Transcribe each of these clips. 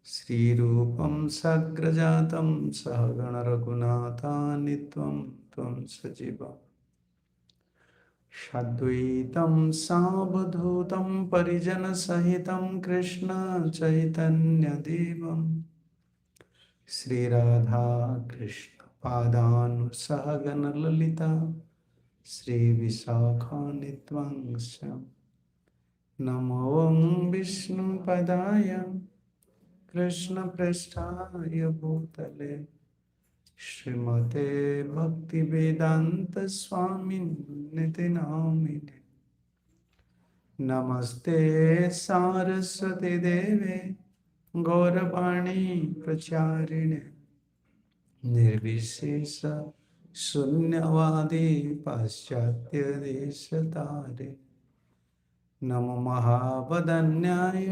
श्रीरूपं साग्रजातं सहगण रघुनाथान्वितं त्वं सजीवम् साद्वैतं सावधूतं परिजनसहितं कृष्ण चैतन्यदेवं श्रीराधा कृष्ण पादानुसहगण ललिता श्रीविशाखान्वितं नमो विष्णुपदाय कृष्णपृष्ठाय भूतले श्रीमते भक्तिवेदांत स्वामिनिति नामिने नमस्ते सारस्वती देवे गौरवाणी प्रचारिणे निर्विशेष शून्यवादी पाश्चात्य देशतारे नमो महावदन्याय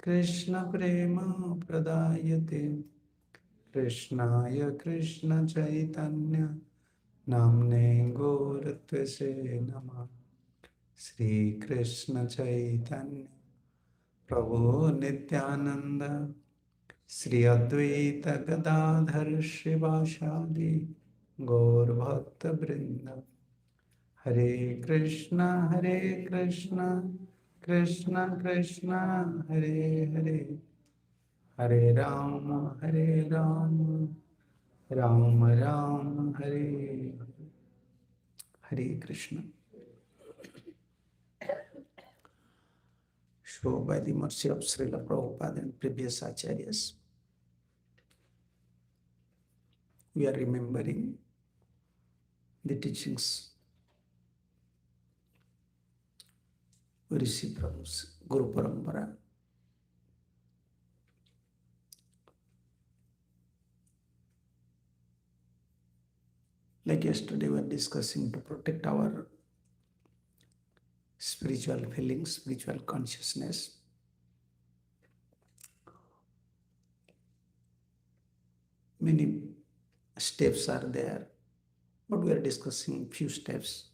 कृष्ण प्रेम प्रदायते कृष्णाय कृष्ण चैतन्य नामने गौरत्वसे नमः श्री कृष्ण चैतन्य प्रभु नित्यानंद श्री अद्वैत गदाधर शिवासादि गौर भक्त वृंद हरे Krishna Krishna Krishna Hare Hare Hare Ram Ram Ram Hare Hare Krishna. So by the mercy of Srila Prabhupada and previous acharyas, we are remembering the teachings we received from Guru Parampara. Like yesterday, we were discussing to protect our spiritual feelings, spiritual consciousness. Many steps are there, but we are discussing few steps.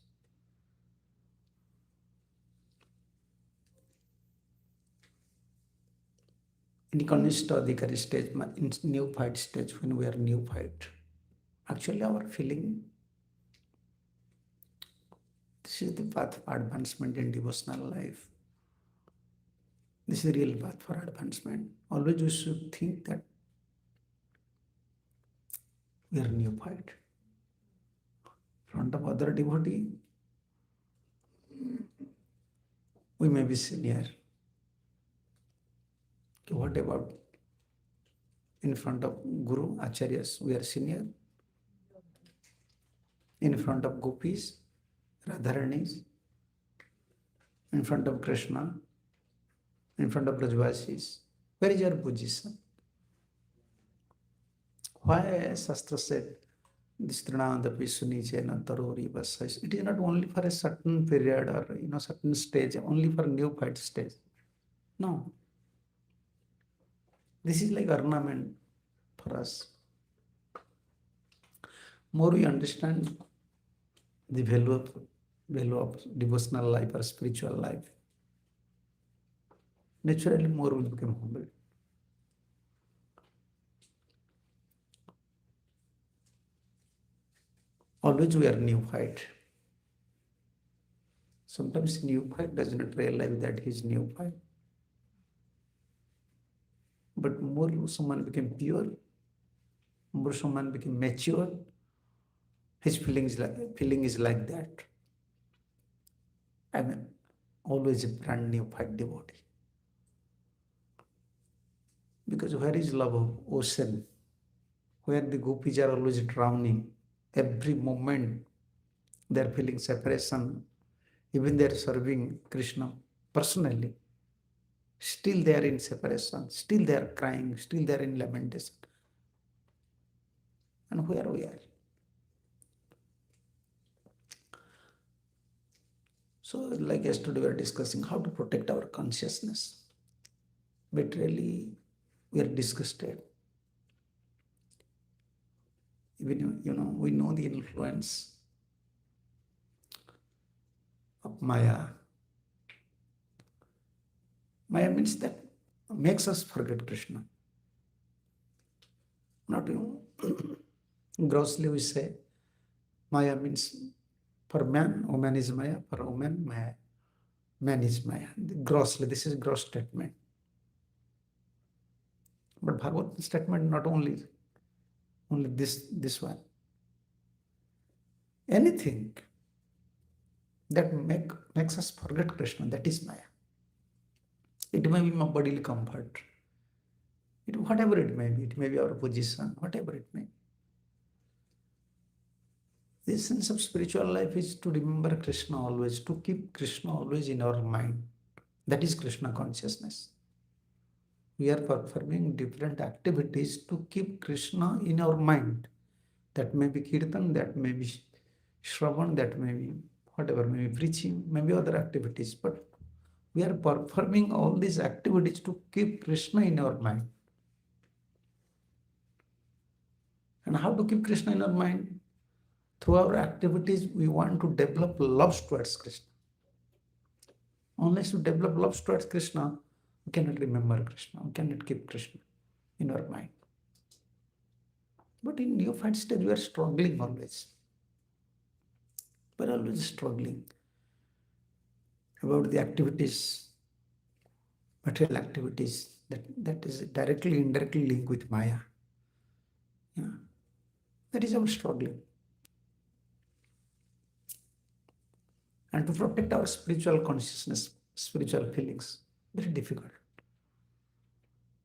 In Kanishta Adhikari stage, in neophyte stage, when we are neophyte, actually our feeling, this is the path of advancement in devotional life. This is the real path for advancement. Always you should think that we are neophyte. In front of other devotee, we may be senior. What about in front of Guru, Acharyas, we are senior? In front of Gopis, Radharanis, in front of Krishna, in front of Brajvasis, where is your position? Why Sastra said, this Trinadapi Sunichena Tarori Vasais? It is not only for a certain period or certain stage, only for neophyte stage. No. This is like ornament for us. More we understand the value of devotional life or spiritual life, naturally more will become humble. Always we are neophyte. Sometimes neophyte does not realize that he is neophyte. But more someone became pure, more someone became mature, his feeling is like that. I mean, always a brand neophyte devotee. Because where is love of ocean, where the gopis are always drowning, every moment they are feeling separation, even they are serving Krishna personally, still they are in separation, still they are crying, still they are in lamentation. And where we are? So like yesterday we were discussing how to protect our consciousness. But really we are disgusted. Even we know the influence of Maya. Maya means that makes us forget Krishna. Not grossly we say Maya means for man, woman is Maya, for woman, Maya. Man is Maya. Grossly, this is gross statement. But Bhagavad statement not only this one. Anything that makes us forget Krishna, that is Maya. It may be my bodily comfort. Whatever it may be our position, whatever it may be. The essence of spiritual life is to remember Krishna always, to keep Krishna always in our mind. That is Krishna consciousness. We are performing different activities to keep Krishna in our mind. That may be kirtan, that may be shravan, that may be whatever, may be preaching, maybe other activities. But we are performing all these activities to keep Krishna in our mind. And how to keep Krishna in our mind? Through our activities, we want to develop love towards Krishna. Unless you develop love towards Krishna, we cannot remember Krishna, we cannot keep Krishna in our mind. But in neophyte stage, we are struggling always. We are always struggling about the activities, material activities that is directly, indirectly linked with Maya. Yeah. That is our struggling. And to protect our spiritual consciousness, spiritual feelings, very difficult.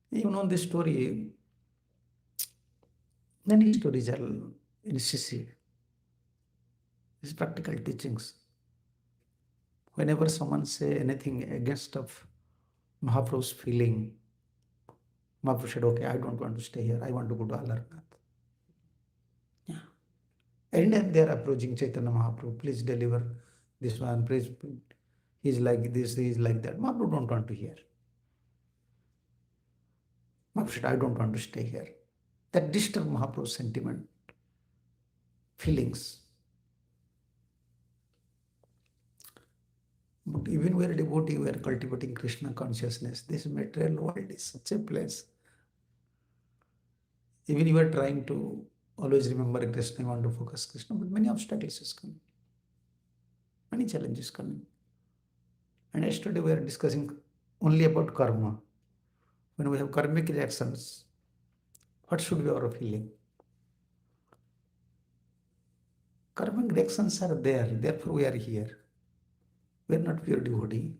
You know the story, many stories are in CC. These practical teachings. Whenever someone say anything against of Mahaprabhu's feeling, Mahaprabhu said, okay, I don't want to stay here, I want to go to Alarnath. Yeah. And then they are approaching Chaitanya Mahaprabhu, please deliver this one, please, he's like this, he's like that. Mahaprabhu don't want to hear. Mahaprabhu said, I don't want to stay here. That disturbed Mahaprabhu's sentiment, feelings. But even we are devotee, we are cultivating Krishna consciousness. This material world is such a place. Even you are trying to always remember Krishna, you want to focus Krishna, but many obstacles is coming. Many challenges coming. And yesterday we are discussing only about karma. When we have karmic reactions, what should be our feeling? Karmic reactions are there, therefore we are here. We are not pure devotee.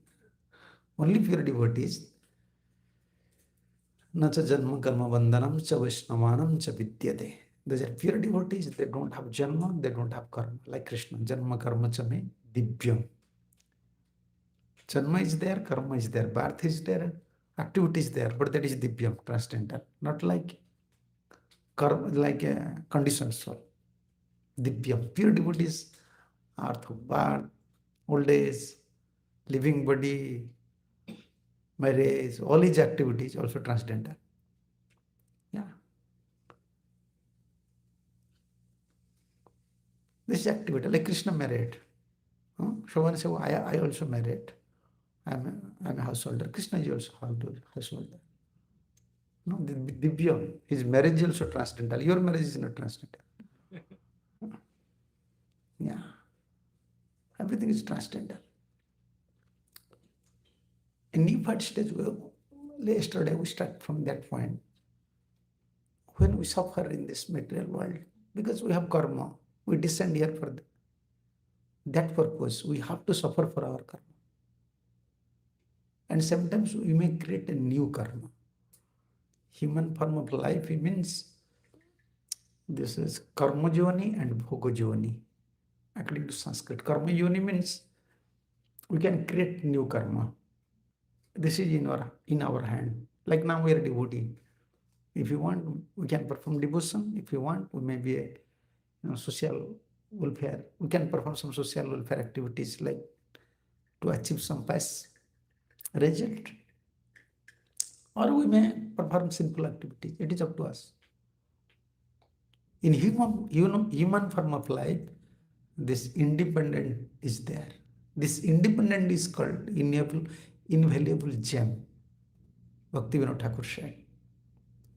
Only pure devotees. Na cha janma karma bandhanam cha vaishnavanam cha vidyate. Those are pure devotees, they don't have janma, they don't have karma. Like Krishna, janma karma cha me divyam. Janma is there, karma is there, birth is there, activity is there, but that is divyam, transcendental. Not like karma, like a conditioned soul. Divyam. Pure devotees are through birth, old age, living body, marriage, all these activities also transcendental. Yeah. This activity, like Krishna married. Someone say, I also married. I'm a householder. Krishna is also householder. No, the Divya, his marriage is also transcendental. Your marriage is not transcendental. Yeah. Everything is transcendental. In neophyte stage, yesterday we start from that point. When we suffer in this material world, because we have karma, we descend here for that purpose. We have to suffer for our karma. And sometimes we may create a new karma. Human form of life, it means this is karma joni and bhoga joni. According to Sanskrit, karma joni means we can create new karma. This is in our hand. Like now we are devotee. If you want, we can perform devotion. If you want, we may be a social welfare. We can perform some social welfare activities like to achieve some past result. Or we may perform simple activities. It is up to us. In human form of life, this independent is there. This independent is called invaluable gem. Bhaktivinoda Thakur said.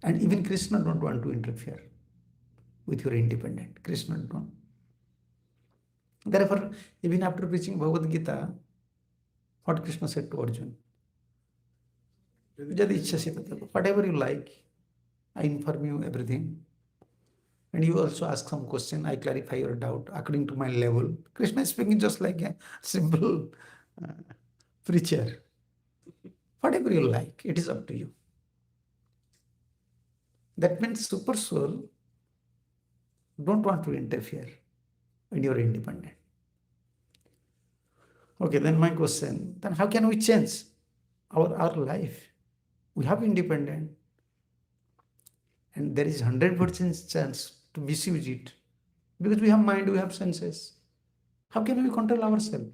And even Krishna don't want to interfere with your independent. Krishna don't. Therefore, even after preaching Bhagavad Gita, what Krishna said to Arjuna, Jadi Ichchasi Tathava. Whatever you like, I inform you everything. And you also ask some question, I clarify your doubt according to my level. Krishna is speaking just like a simple preacher. Whatever you like, it is up to you. That means Supersoul don't want to interfere when you are independent. Okay, then my question, then how can we change our life? We have independent, and there is 100% chance to misuse it because we have mind, we have senses. How can we control ourselves?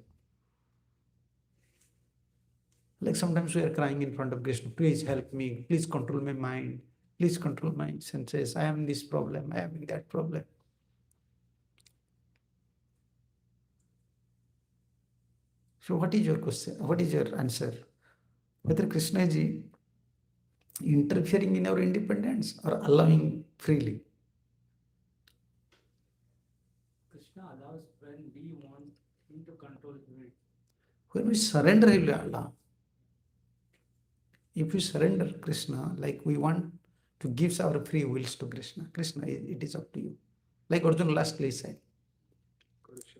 Like sometimes we are crying in front of Krishna, please help me, please control my mind, please control my senses. I am in this problem, I am in that problem. So what is your question? What is your answer? Whether Krishna is interfering in our independence or allowing freely? Krishna allows when we want him to control it. When we surrender, he will allow. If we surrender Krishna, like we want to give our free wills to Krishna, Krishna, it is up to you. Like Arjuna lastly said,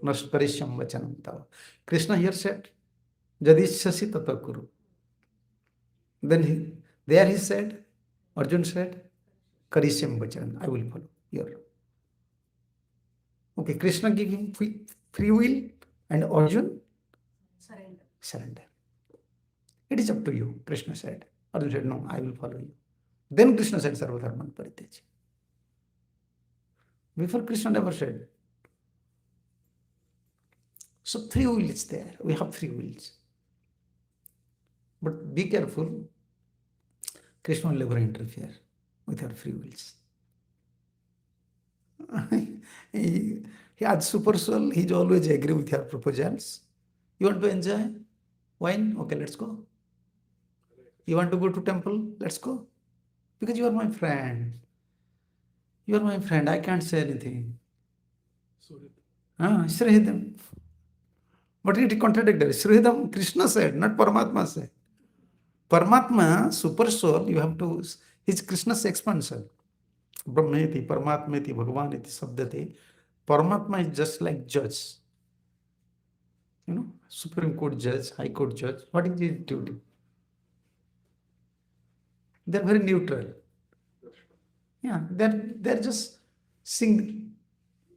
Nasparishyam vachanam tava. Krishna here said, Jadishasi tata kuru. Then there he said, Arjuna said, Karishyam vachanam, I will follow your. Okay, Krishna gave him free will and Arjuna surrender. It is up to you, Krishna said. Arjuna said, no, I will follow you. Then Krishna said, Sarvadharman Parityaja. Before Krishna never said. So free will is there. We have free wills. But be careful. Krishna will never interfere with our free wills. He as Supersoul, he always agree with your proposals. You want to enjoy wine? Okay, let's go. You want to go to temple? Let's go. Because you are my friend. You are my friend. I can't say anything. Srihidam. But it contradicted. Srihidam, Krishna said, not Paramatma said. Paramatma, Supersoul, you have to, he's Krishna's expansion. Brahmeti, Paramatmeti, Bhagavaneti, Sabdati. Paramatma is just like judge. You know, Supreme Court judge, High Court judge. What is his duty? They're very neutral. Yeah, they're just seeing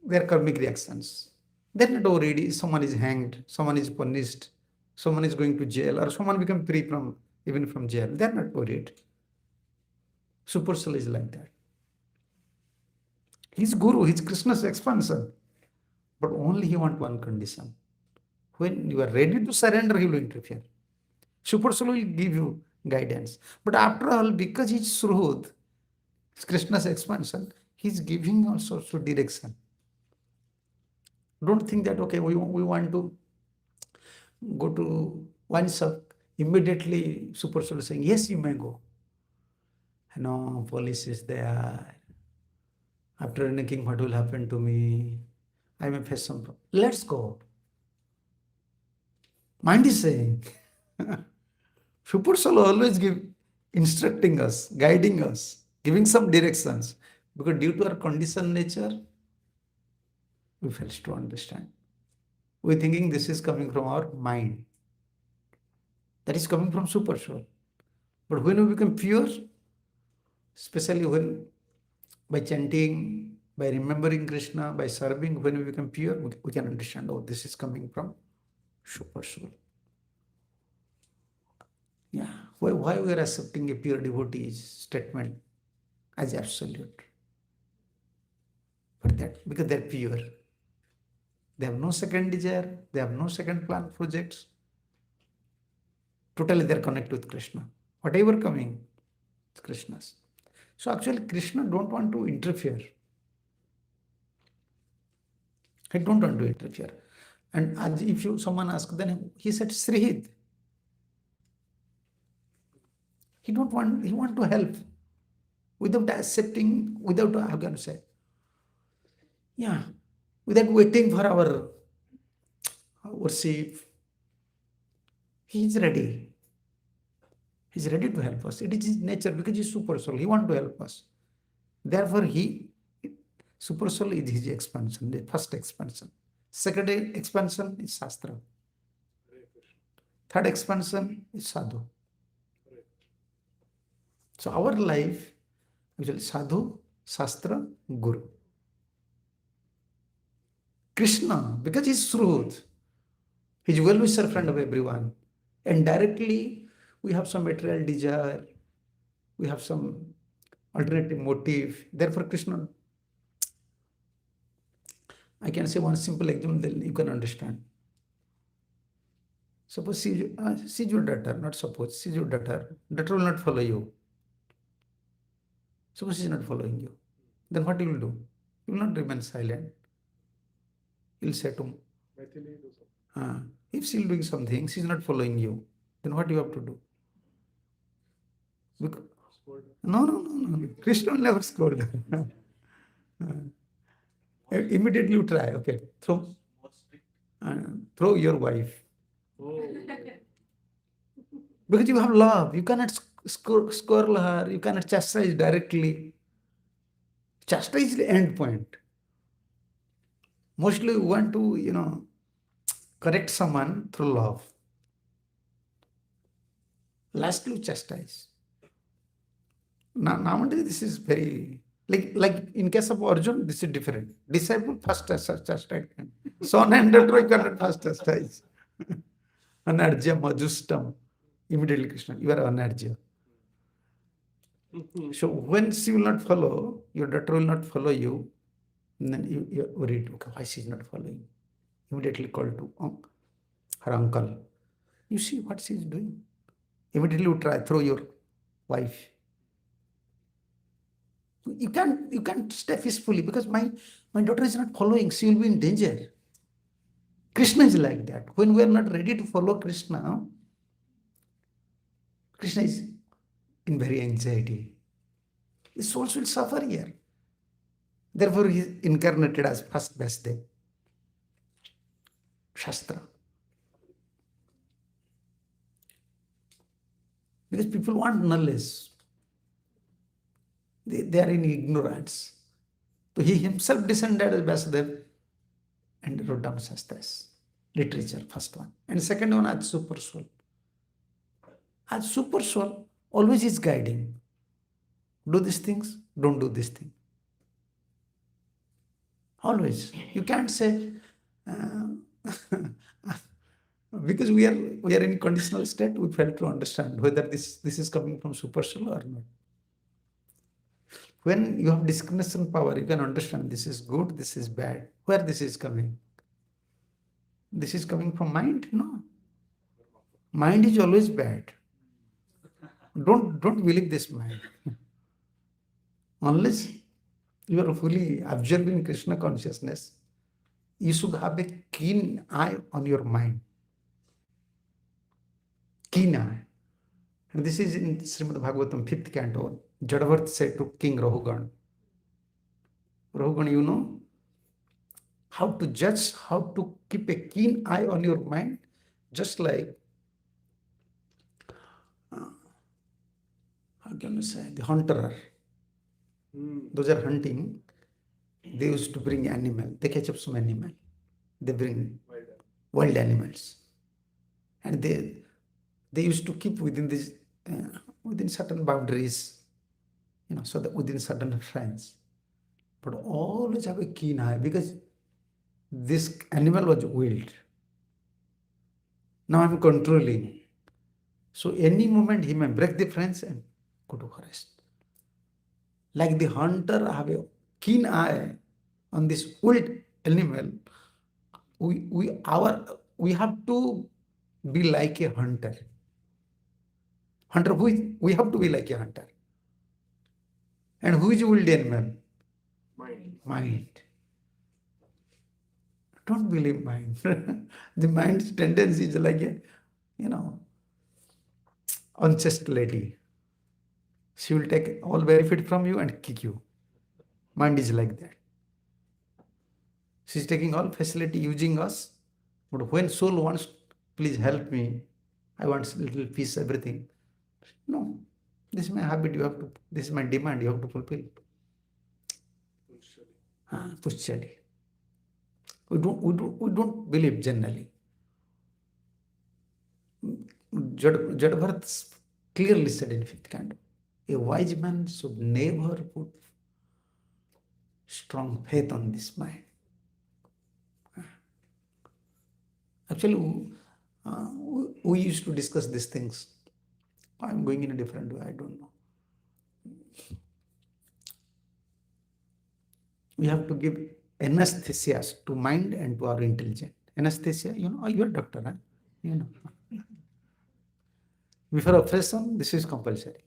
their karmic reactions. They're not worried. Someone is hanged, someone is punished, someone is going to jail, or someone become free from even from jail. They're not worried. Supersoul is like that. He's Guru, he's Krishna's expansion. But only he wants one condition. When you are ready to surrender, he will interfere. Supersoul will give you guidance. But after all, because he's Sruhud, Krishna's expansion, he's giving also direction. Don't think that, okay, we want to go to one shop, immediately Supersoul is saying, yes, you may go. No, police is there. After anything, what will happen to me? I may face some problem. Let's go. Mind is saying. Supersoul always instructing us, guiding us, giving some directions. Because due to our conditioned nature, we fail to understand. We're thinking this is coming from our mind. That is coming from Supersoul. But when we become pure, especially when by chanting, by remembering Krishna, by serving, when we become pure, we can understand, oh, this is coming from Supersoul. Yeah, why we are accepting a pure devotee's statement as absolute? But that, because they're pure. They have no second desire, they have no second plan projects. Totally they're connected with Krishna. Whatever coming, it's Krishna's. So actually Krishna don't want to interfere. He don't want to interfere. And as if someone asks, then he said Srihid. He want to help. without accepting, without, how can I say, yeah, without waiting for our worship. He is ready. He's ready to help us. It is his nature because he's super soul. He wants to help us. Therefore, super soul is his expansion, the first expansion. Second expansion is sastra. Third expansion is sadhu. So our life, actually sadhu, shastra, guru. Krishna, because he's truth, he's well-wisher friend of everyone. And directly, we have some material desire, we have some alternative motive. Therefore, Krishna, I can say one simple example, then you can understand. Suppose she's your daughter, not suppose, she's your daughter. Daughter will not follow you. Suppose she's not following you. Then what you will do? You will not remain silent. You will say to if she's doing something, she's not following you, then what you have to do? Because, no. Krishna will never scold. Immediately you try, okay, throw your wife. Because you have love, you cannot scold her, you cannot chastise directly. Chastise is the end point. Mostly we want to, correct someone through love. Lastly, chastise. Nowadays, this is very, like in case of Arjun, this is different. Disciple first chastise. Son and daughter, you cannot first chastise. Anarjya majustam. Immediately Krishna, you are anarjya. So when she will not follow, your daughter will not follow you, then you are worried, okay, why she is not following? Immediately call to her uncle. You see what she is doing? Immediately you try, throw your wife. You can't stay peacefully because my daughter is not following, she will be in danger. Krishna is like that. When we are not ready to follow Krishna, Krishna is in very anxiety. His souls will suffer here. Therefore, he is incarnated as first best day. Shastra. Because people want knowledge. They are in ignorance. So he himself descended as Vasudev and wrote down Shastras. Literature, first one. And second one as Supersoul. As Supersoul, always is guiding. Do these things, don't do this thing. Always. You can't say, because we are in conditional state, we fail to understand whether this is coming from Supersoul or not. When you have discrimination power, you can understand this is good, this is bad. Where this is coming? This is coming from mind? No. Mind is always bad. Don't believe this mind. Unless you are fully observing Krishna consciousness, you should have a keen eye on your mind. Keen eye. And this is in Srimad Bhagavatam, 5th canto. Jadavarth said to King Rahugan, Rahugan, you know how to judge, how to keep a keen eye on your mind, just like, how can I say, the hunter. Those are hunting. They used to bring animal. They catch up some animal. They bring wild animals. And they used to keep within this, within certain boundaries, so that within certain friends. But always have a keen eye because this animal was wild. Now I'm controlling. So any moment he may break the fence and go to forest. Like the hunter have a keen eye on this wild animal, we have to be like a hunter. We have to be like a hunter. And who is wild animal? Mind. Don't believe mind. The mind's tendency is like a, unchaste lady. She will take all benefit from you and kick you. Mind is like that. She's taking all facility, using us. But when soul wants, please help me, I want little peace, everything. No, this is my habit, you have to, this is my demand, you have to fulfill. Pushchali. We don't believe generally. Jadbharat clearly said in fifth canto, a wise man should never put strong faith on this mind. Actually, we used to discuss these things. I'm going in a different way, I don't know. We have to give anesthesia to mind and to our intelligence. Anesthesia, you know, you're a doctor, huh? You know. Before operation, this is compulsory.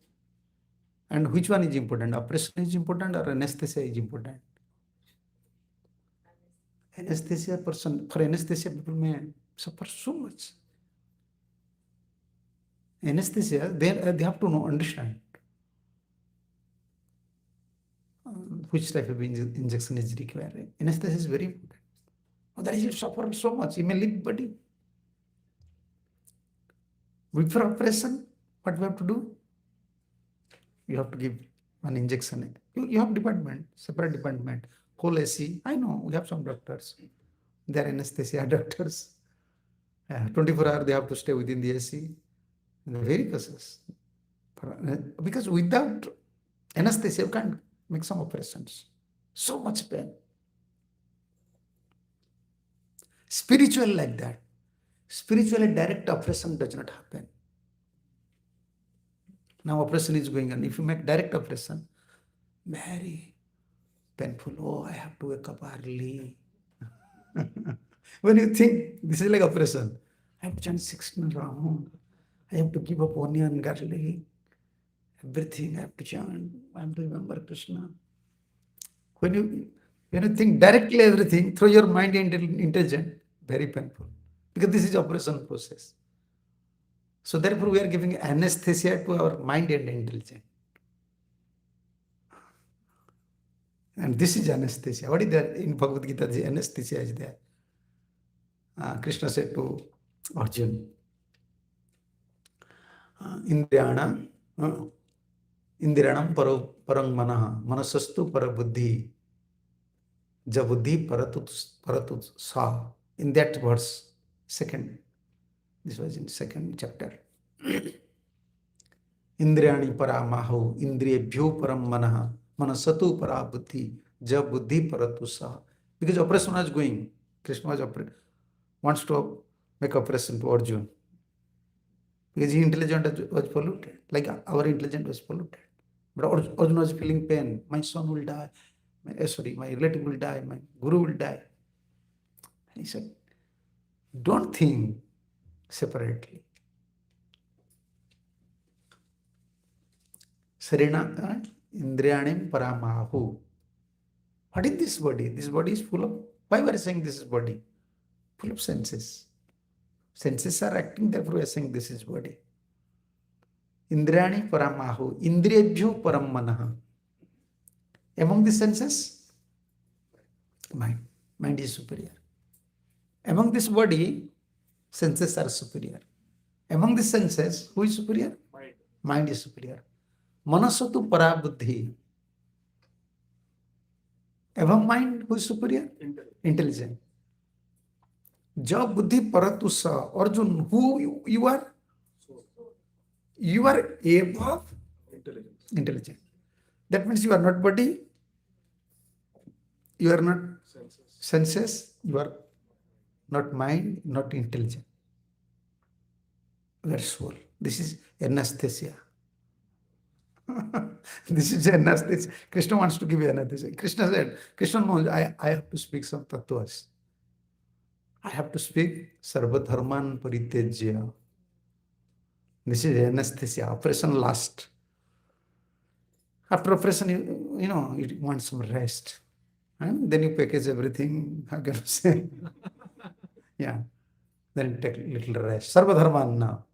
And which one is important? Operation is important or anesthesia is important? Anesthesia person, for anesthesia people may suffer so much. Anesthesia, they have to know, understand which type of injection is required. Anesthesia is very important. Otherwise you suffer so much, you may leave body. Before operation, what we have to do? You have to give one injection. You have department, separate department, whole AC. I know, we have some doctors. They are anesthesia doctors. 24 hours they have to stay within the AC. They're very cautious. Because without anesthesia, you can't make some operations. So much pain. Spiritual like that. Spiritually, direct operation does not happen. Now operation is going on. If you make direct operation, very painful. Oh, I have to wake up early. When you think this is like operation, I have to chant 16 rounds. I have to give up onion, garlic, everything I have to chant. I have to remember Krishna. When you think directly everything through your mind and intelligence, very painful. Because this is operation process. So therefore we are giving anesthesia to our mind and intelligence. And this is anesthesia. What is there in Bhagavad Gita? The anesthesia is there. Krishna said to Arjuna, Indriyanam parang manaha manasastu parabuddhi jabuddhi paratut sa. In that verse, second, this was in second chapter. Indriyani para mahu indriyebhyo param manaha manasatu para buddhi jabuddhi paratu sa. Because operation was going, Krishna wants to make operation to Arjuna. Because his intelligence was polluted, like our intelligence was polluted. But Arjuna was feeling pain. My son will die. My relative will die. My guru will die. And he said, don't think separately. Sarina Indriyanim Paramahu. What is this body? This body is full of, why we are saying this is body? Full of senses. Senses are acting, therefore we are saying this is body. Indriyani Paramahu. Indriyabhyo Param Manaha. Among the senses, mind. Mind is superior. Among this body, senses are superior. Among the senses, who is superior? Mind. Mind is superior. Manasatu para buddhi. Among mind, who is superior? Intelligent. Ja buddhi paratu sa. Arjun, who you are? You are above intelligence. That means you are not body, you are not senses, you are not mind, not intelligent. You are soul. This is anesthesia. This is anesthesia. Krishna wants to give you anesthesia. Krishna said, Krishna knows I have to speak some tattvas. I have to speak sarva dharman paritejya. This is anesthesia. Operation last. After operation, you want some rest. And then you package everything. How can you say? Yeah. Then you take a little rest. Sarva dharman now.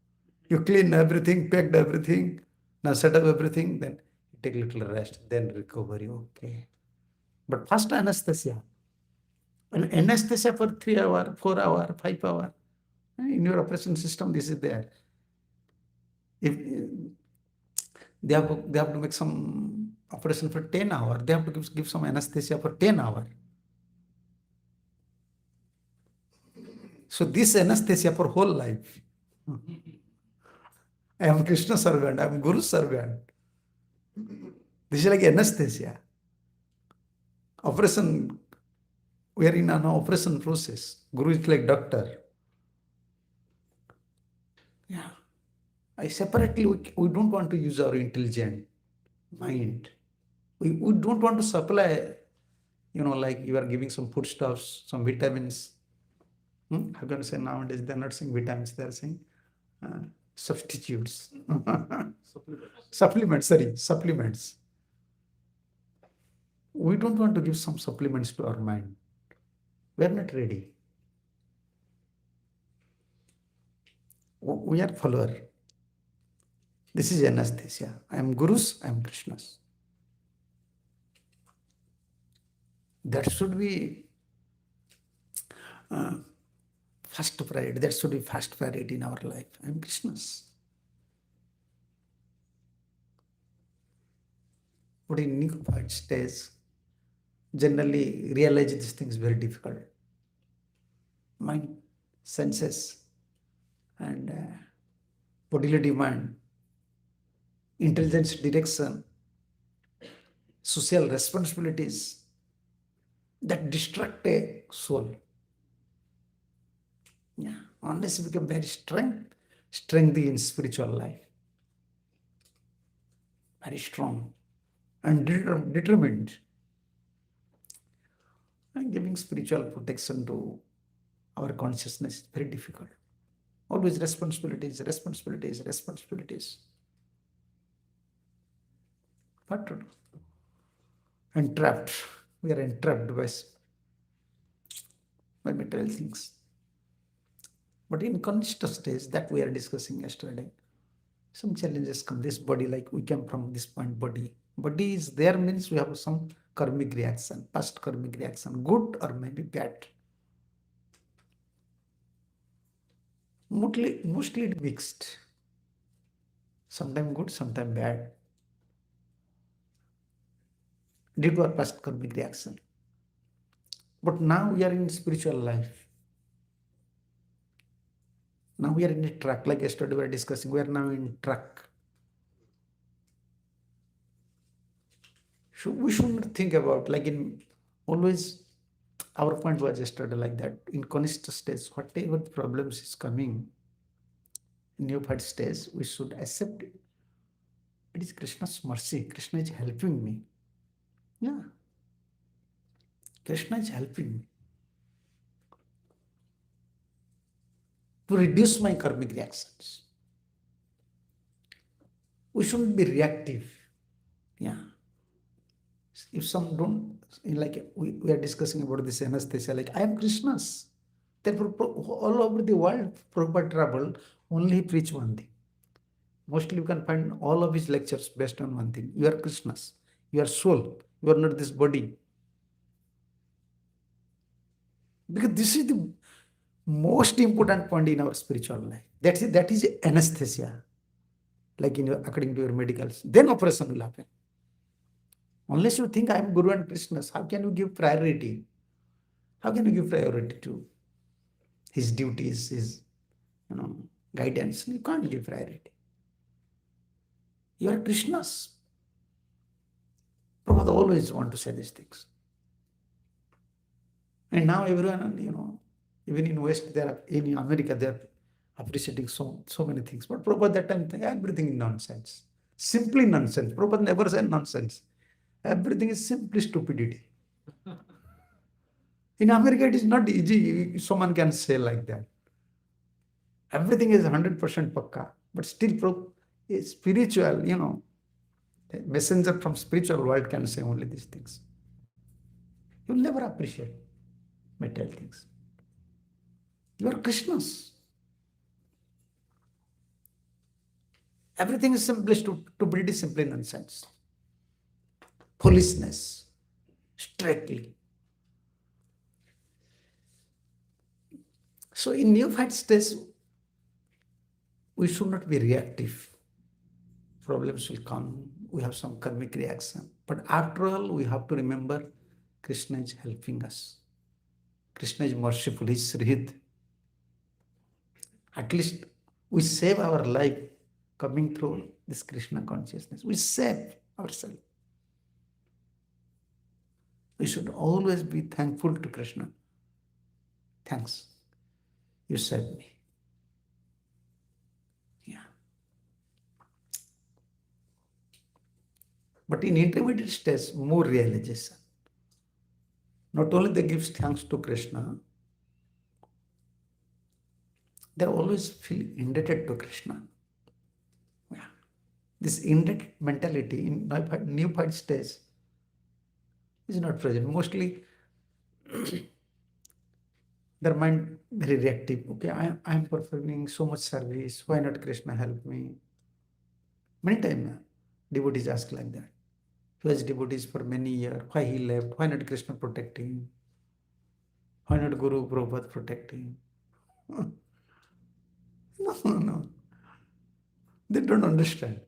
You clean everything, packed everything. Now set up everything, then take a little rest, then recovery. Okay. But first anesthesia. And anesthesia for 3 hours, 4 hours, 5 hours. In your operation system, this is there. If they have to make some operation for 10 hours, they have to give some anesthesia for 10 hours. So this anesthesia for whole life. I am Krishna servant, I am Guru servant. This is like anesthesia. Operation, we are in an operation process. Guru is like doctor. Yeah. I separately, we don't want to use our intelligent mind. We don't want to supply, like you are giving some foodstuffs, some vitamins. I'm going to say nowadays they're not saying vitamins, they're saying substitutes. Supplements. We don't want to give some supplements to our mind. We are not ready. We are follower. This is anesthesia. I am Gurus, I am Krishnas. That should be first priority. That should be first priority in our life. I am Krishna's. But in neophyte stage, generally realize these things very difficult. Mind, senses, and bodily demand, intelligence direction, social responsibilities that distract a soul. Yeah, unless you become very strengthy in spiritual life, very strong and determined, and giving spiritual protection to our consciousness is very difficult. Always responsibilities. What to do? Entrapped. We are entrapped by material things. But in Kanishta stage, that we are discussing yesterday, some challenges come. This body, like we came from this point, body. Body is there means we have some karmic reaction, past karmic reaction, good or maybe bad. Mostly mixed. Sometimes good, sometimes bad. Due to our past karmic reaction. But now we are in spiritual life. Now we are in a track, like yesterday we were discussing, we are now in track. So we shouldn't think about, like in always, our point was yesterday like that, in Kanishta stage, whatever problems is coming, in neophyte stage, we should accept it. It is Krishna's mercy. Krishna is helping me. Yeah. Krishna is helping me to reduce my karmic reactions. We shouldn't be reactive. Yeah. If some don't, like we are discussing about this anesthesia, like I am Krishna's. Therefore, all over the world, Prabhupada traveled, only he preached one thing. Mostly you can find all of his lectures based on one thing. You are Krishna's. You are soul. You are not this body. Because this is the most important point in our spiritual life. That is anesthesia. Like according to your medicals. Then operation will happen. Unless you think I am Guru and Krishna's, how can you give priority? How can you give priority to his duties, his guidance? You can't give priority. You are Krishna's. Prabhupada always want to say these things. And now everyone, even in West, in America, they are appreciating so many things. But Prabhupada that time, everything is nonsense. Simply nonsense. Prabhupada never said nonsense. Everything is simply stupidity. In America, it is not easy. Someone can say like that. Everything is 100% pakka. But still, spiritual, a messenger from spiritual world can say only these things. You'll never appreciate material things. You are Krishna's. Everything is simplest to build is simply nonsense. Foolishness. Strictly. So in neophyte stage, we should not be reactive. Problems will come. We have some karmic reaction. But after all, we have to remember Krishna is helping us. Krishna is merciful. He is Srihit. At least we save our life coming through this Krishna consciousness. We save ourselves. We should always be thankful to Krishna. Thanks. You saved me. Yeah. But in intermediate stage, more realization. Not only they give thanks to Krishna, they always feel indebted to Krishna. Yeah. This indebted mentality in neophyte stage is not present. Mostly their mind very reactive. Okay, I am performing so much service. Why not Krishna help me? Many times devotees ask like that. He was devotees for many years. Why he left? Why not Krishna protect him? Why not Guru Prabhupada protect him? No. They don't understand.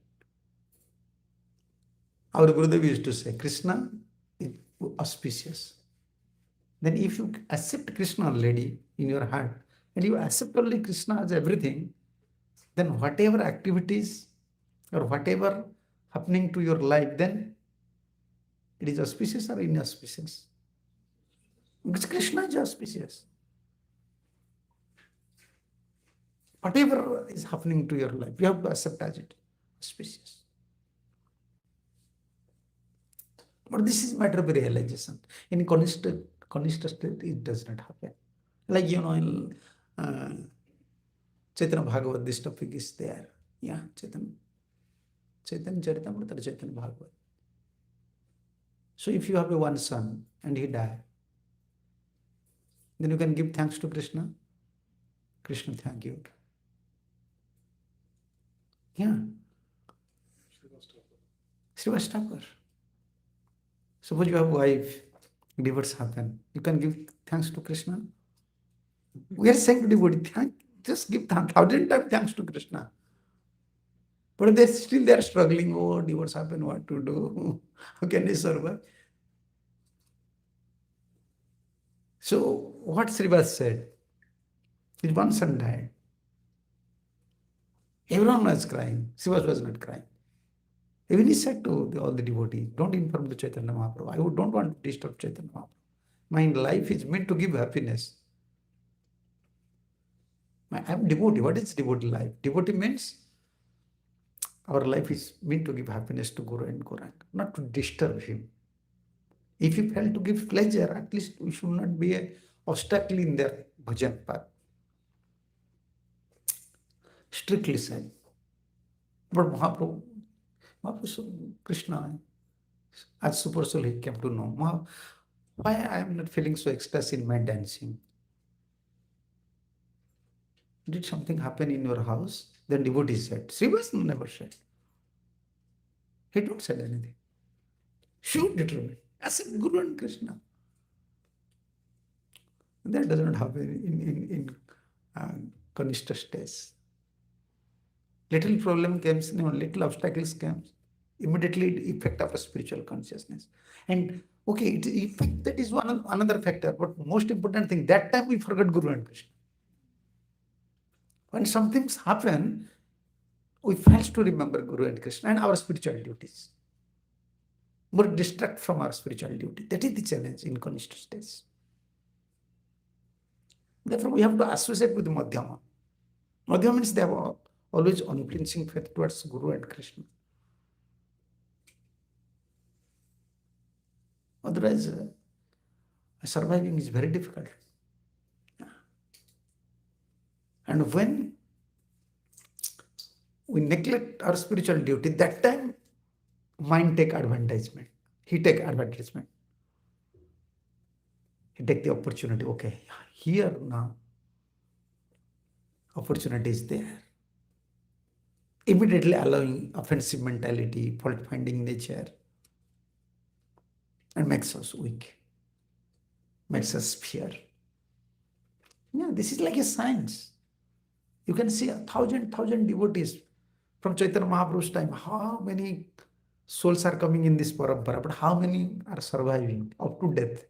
Our Gurudev used to say, Krishna is auspicious. Then if you accept Krishna already in your heart, and you accept only Krishna as everything, then whatever activities or whatever happening to your life, then it is auspicious or inauspicious. Because Krishna is auspicious. Whatever is happening to your life, you have to accept as it auspicious. But this is matter of realization. In Kanishta state, it does not happen. Like, in Chaitanya Bhagavat, this topic is there. Yeah, Chaitanya Charitamrita or Chaitanya Bhagavat. So if you have one son and he died, then you can give thanks to Krishna. Krishna, thank you. Yeah. Srivas Thakur. Suppose you have wife, divorce happen. You can give thanks to Krishna. We are saying to devotee, just give thanks. 1,000 times thanks to Krishna. But they are struggling. Oh, divorce happened, what to do? How can they survive? So what Srivas said, his one son died. Everyone was crying. Srivas was not crying. Even he said to all the devotees, don't inform the Chaitanya Mahaprabhu. I don't want to disturb Chaitanya Mahaprabhu. My life is meant to give happiness. I am devotee. What is devotee life? Devotee means our life is meant to give happiness to Guru and Gauranga, not to disturb him. If he failed to give pleasure, at least we should not be an obstacle in their bhajan path. Strictly said. But Mahaprabhu, Krishna, as Supersoul, he came to know, why I am not feeling so ecstasy in my dancing? Did something happen in your house? Then devotee said. Srivas never said. He don't say anything. Should determine. As a Guru and Krishna. That does not happen in Kanishta stage. Little problem comes, little obstacles comes. Immediately it affect our spiritual consciousness. And okay, it effect, that is another factor. But most important thing, that time we forget Guru and Krishna. When some things happen, we fail to remember Guru and Krishna and our spiritual duties. More distract from our spiritual duty. That is the challenge in Kanishta stage. Therefore, we have to associate with Madhyama. Madhyama means they have always unflinching faith towards Guru and Krishna. Otherwise, surviving is very difficult. And when we neglect our spiritual duty, that time mind take advantage. He take advantage. He take the opportunity. Okay, here now, opportunity is there. immediately allowing offensive mentality, fault-finding nature, and makes us weak, makes us fear. Yeah, this is like a science. You can see 1,000 devotees from Chaitanya Mahaprabhu's time. How many souls are coming in this parampara, but how many are surviving up to death?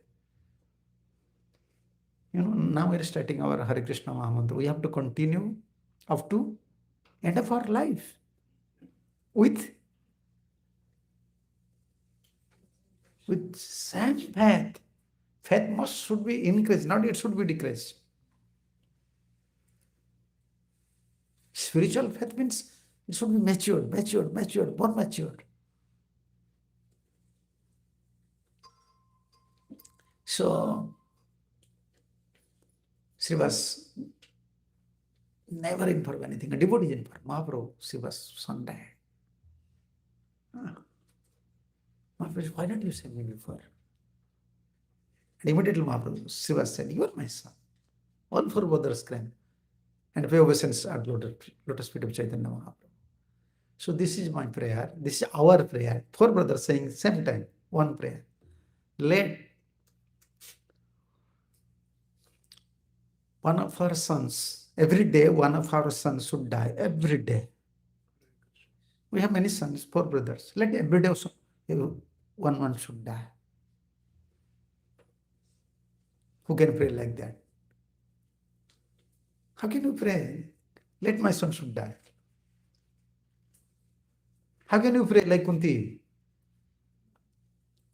Now we are starting our Hare Krishna Mahamantra. We have to continue up to end of our life with same faith. Faith should be increased, not it should be decreased. Spiritual faith means it should be matured, more matured. So, Srivas never informed anything. A devotee is informed. Mahaprabhu, Srivas son died. Mahaprabhu, why not you say me before? And immediately Mahaprabhu, Srivas said, you are my son. All four brothers came and pay obeisance at lotus feet of Chaitanya Mahaprabhu. So this is my prayer. This is our prayer. Four brothers saying same time, one prayer. Let one of our sons, every day one of our sons should die. Every day. We have many sons, four brothers. Let every day also, one should die. Who can pray like that? How can you pray? Let my son should die. How can you pray like Kunti?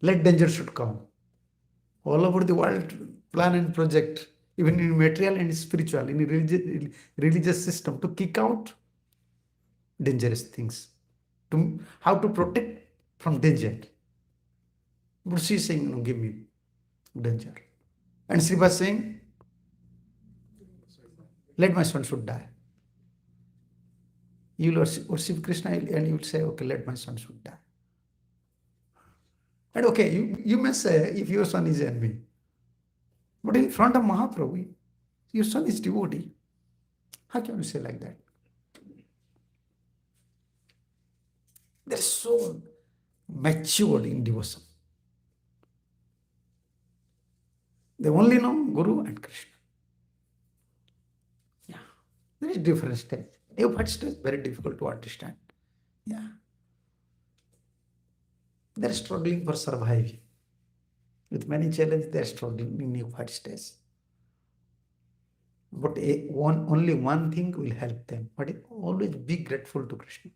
Let danger should come. All over the world, plan and project, even in material and spiritual, in religious system, to kick out dangerous things, how to protect from danger. But she is saying, no, give me danger. And Sri was saying, let my son should die. You will worship Krishna and you will say, okay, let my son should die. And okay, you may say, if your son is enemy, but in front of Mahaprabhu, your son is devotee. How can you say like that? They're so matured in devotion. They only know Guru and Krishna. Yeah, there is different stage. Neophyte stage, very difficult to understand. Yeah. They're struggling for surviving. With many challenges, they're struggling in neophyte stage. But only one thing will help them. But always be grateful to Krishna.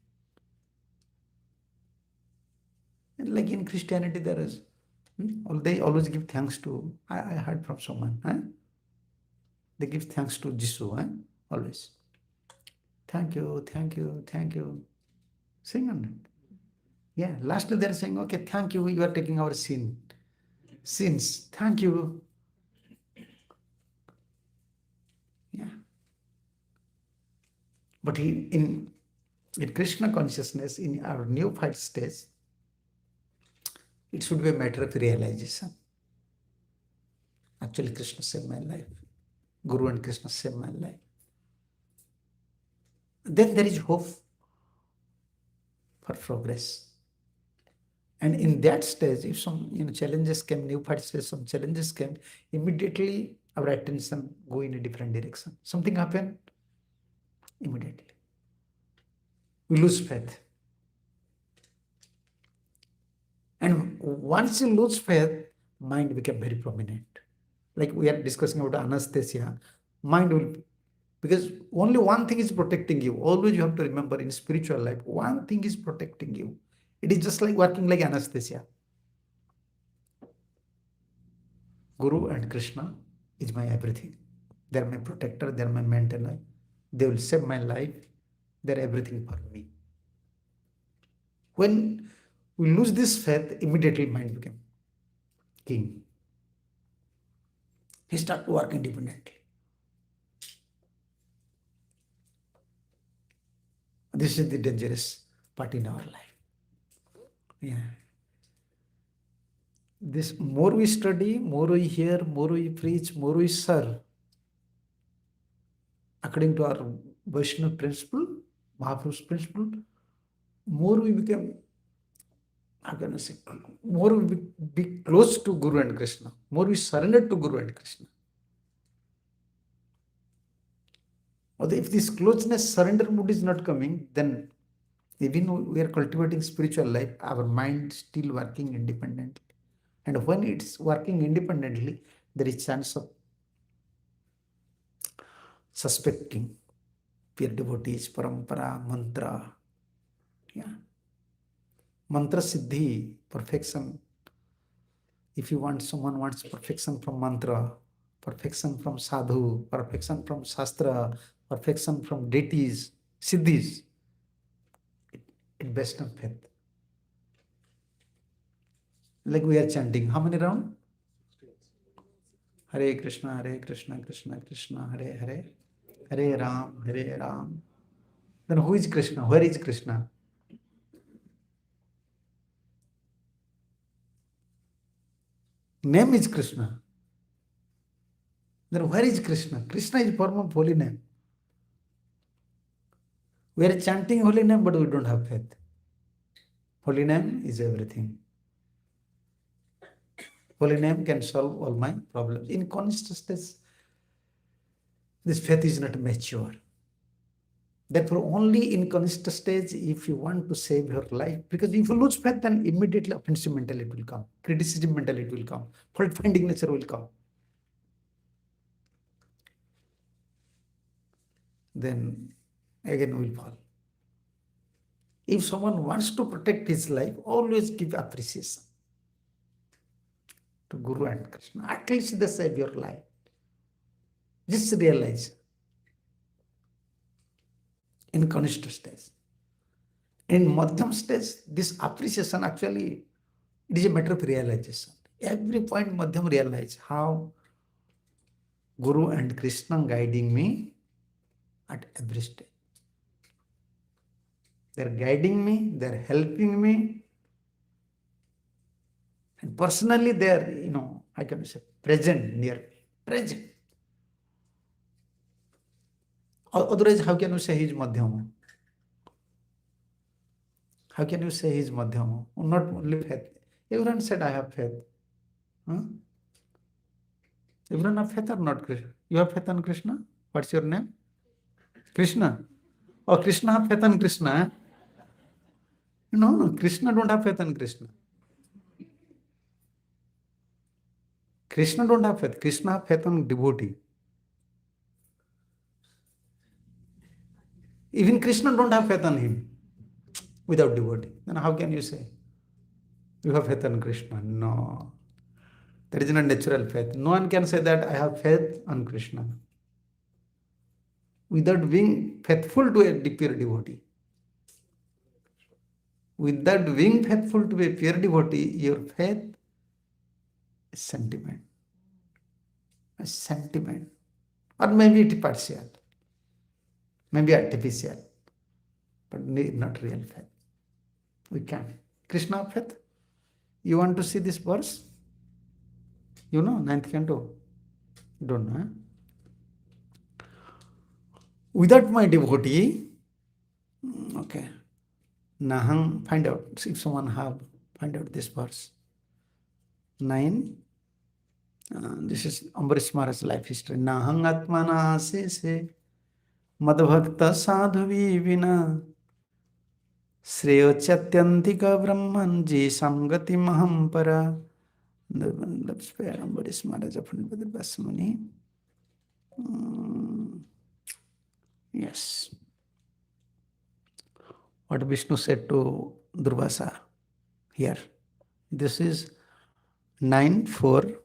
And like in Christianity, there is, they always give thanks to, I heard from someone, they give thanks to Jisu, always. Thank you, thank you, thank you. Sing on it. Yeah, lastly they're saying, okay, thank you, you are taking our sins. Thank you. Yeah. But in Krishna consciousness, in our neophyte stage, it should be a matter of realization. Actually, Krishna saved my life. Guru and Krishna saved my life. Then there is hope for progress. And in that stage, if some challenges came, neophyte stage, some challenges came, immediately our attention go in a different direction. Something happened, immediately. We lose faith. And once you lose faith, mind became very prominent. Like we are discussing about anesthesia, mind will, because only one thing is protecting you. Always you have to remember in spiritual life, one thing is protecting you. It is just like working like anesthesia. Guru and Krishna is my everything. They're my protector, they're my maintainer. They will save my life. They're everything for me. When we lose this faith, immediately mind became king. He started to work independently. This is the dangerous part in our life. Yeah. This more we study, more we hear, more we preach, more we serve. According to our Vaishnava principle, Mahaprabhu's principle, more we become, how can I say, more we be close to Guru and Krishna, more we surrender to Guru and Krishna. Although if this closeness, surrender mood is not coming, then even we are cultivating spiritual life, our mind still working independently. And when it's working independently, there is chance of suspecting pure devotees, parampara, mantra. Yeah. Mantra siddhi, perfection. If you want, someone wants perfection from mantra, perfection from sadhu, perfection from sastra, perfection from deities, siddhis, it based on faith. Like we are chanting, how many rounds? Hare Krishna, Krishna Krishna, Hare Hare, Hare Ram. Then who is Krishna? Where is Krishna? Name is Krishna. Then where is Krishna? Krishna is form of holy name. We are chanting holy name, but we don't have faith. Holy name is everything. Holy name can solve all my problems. In consciousness, this faith is not mature. Therefore, only in conscious stage, if you want to save your life, because if you lose faith, then immediately offensive mentality will come, criticism mentality will come, fault-finding nature will come. Then again will fall. If someone wants to protect his life, always give appreciation to Guru and Krishna. At least they save your life. Just realize in conscious stage. In Madhyam stage, this appreciation actually, it is a matter of realization. Every point Madhyam realize how Guru and Krishna guiding me at every stage. They're guiding me, they're helping me. And personally, they're, I can say, present near me. Present. Otherwise, how can you say he is Madhyama? How can you say he is Madhyama? Not only faith. Everyone said, I have faith. Huh? Everyone have faith or not? You have faith on Krishna? What's your name? Krishna. Oh, Krishna have faith on Krishna. No, Krishna don't have faith on Krishna. Krishna don't have faith. Krishna have faith on devotee. Even Krishna don't have faith on him without devotee. Then how can you say you have faith on Krishna? No. There is no natural faith. No one can say that I have faith on Krishna without being faithful to a pure devotee. Without being faithful to a pure devotee, your faith is sentiment. A sentiment. Or maybe it is partial. Maybe artificial. But not real faith. We can't. Krishna faith. You want to see this verse? You know, 9th canto. Don't know. Without my devotee, okay. Nahang, find out. If someone have, find out this verse. 9. This is Ambarish Maharaj's life history. Nahang atmana se madbhakta sadhuvi vina Shreyo chatyantika brahman ji samgati mahampara. Let's pray Ambarish Maharaj of Basamuni. Yes. What Vishnu said to Durvasa here. This is 9:4.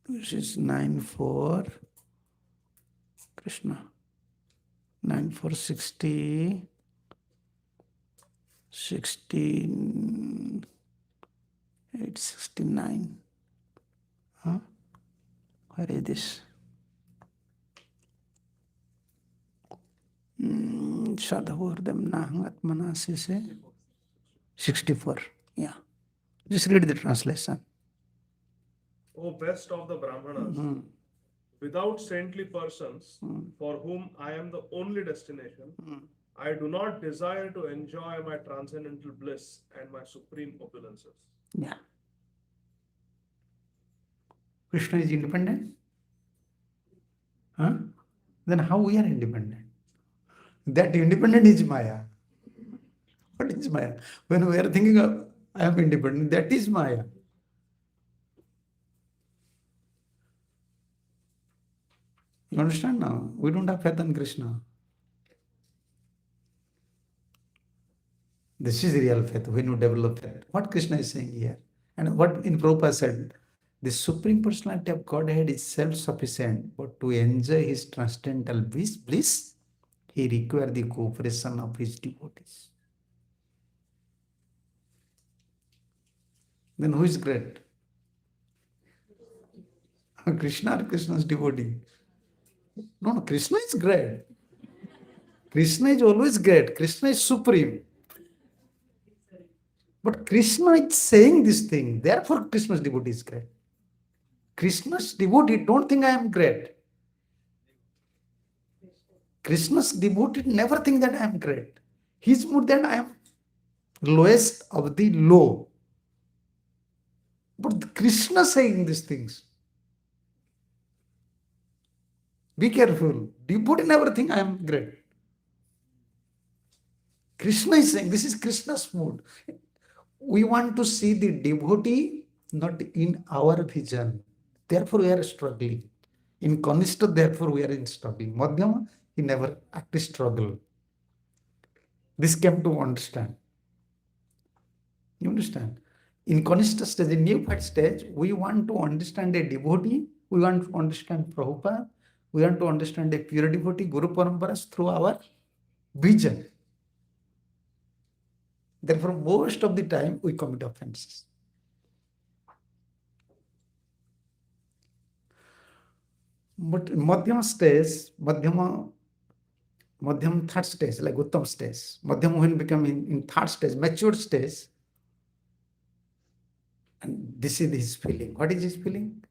This is 9:4. Krishna. 9:460. 869. Huh? Where is this? Sadhavurdam Nahangatmana se 64. Yeah. Just read the translation. O best of the Brahmanas, without saintly persons, for whom I am the only destination, I do not desire to enjoy my transcendental bliss and my supreme opulences. Yeah. Krishna is independent? Huh? Then how we are independent? That independent is Maya. What is Maya? When we are thinking of I am independent, that is Maya. You understand now? We don't have faith in Krishna. This is real faith when you develop faith. What Krishna is saying here, and what in Prabhupada said, the Supreme Personality of Godhead is self-sufficient, but to enjoy his transcendental bliss, he requires the cooperation of his devotees. Then who is great? Krishna or Krishna's devotee? No, Krishna is great. Krishna is always great. Krishna is supreme. But Krishna is saying this thing, therefore Krishna's devotee is great. Krishna's devotee don't think I am great. Krishna's devotee never think that I am great. He's more than I am lowest of the low. But Krishna saying these things. Be careful. Devotee never think I am great. Krishna is saying, this is Krishna's mood. We want to see the devotee not in our vision. Therefore, we are struggling. In Kanishta, therefore, we are in struggling. Madhyama, he never actually struggle. This came to understand. You understand? In Kanishta stage, in neophyte stage, we want to understand a devotee, we want to understand Prabhupada, we want to understand a pure devotee, Guru Paramparas through our vision. Therefore, most of the time, we commit offenses. But in Madhyama stage, Madhyam third stage, like Uttam stage, Madhyama when become in third stage, mature stage, and this is his feeling. What is his feeling?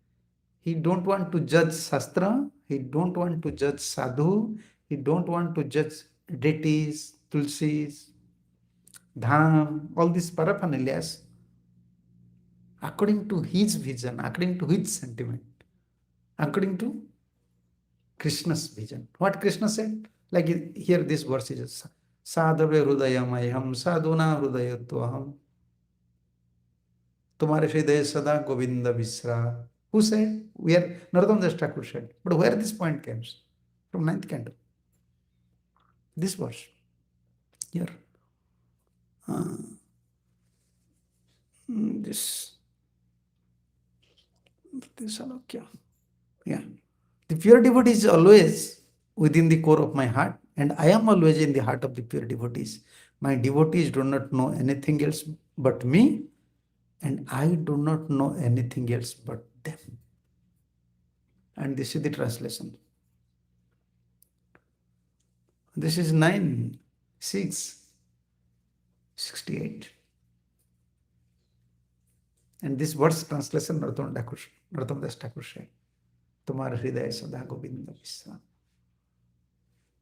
He don't want to judge sastra, he don't want to judge sadhu, he don't want to judge deities, tulsis, dham, all these paraphernalias, according to his vision, according to his sentiment, according to Krishna's vision. What Krishna said? Like here this verse is Sadhave hrudayamayham sadhuna hrudayattvaham Tumhare hriday sada govinda visra. Who said? We are Narottama Das Thakur said. But where this point comes? From ninth canto. This verse. Here. This alokya. Yeah. The pure devotee is always within the core of my heart, and I am always in the heart of the pure devotees. My devotees do not know anything else but me, and I do not know anything else but them. And this is the translation. This is 9:6:68. And this verse translation Narottama Das Thakur said. Tumhara hriday sada govinda visra.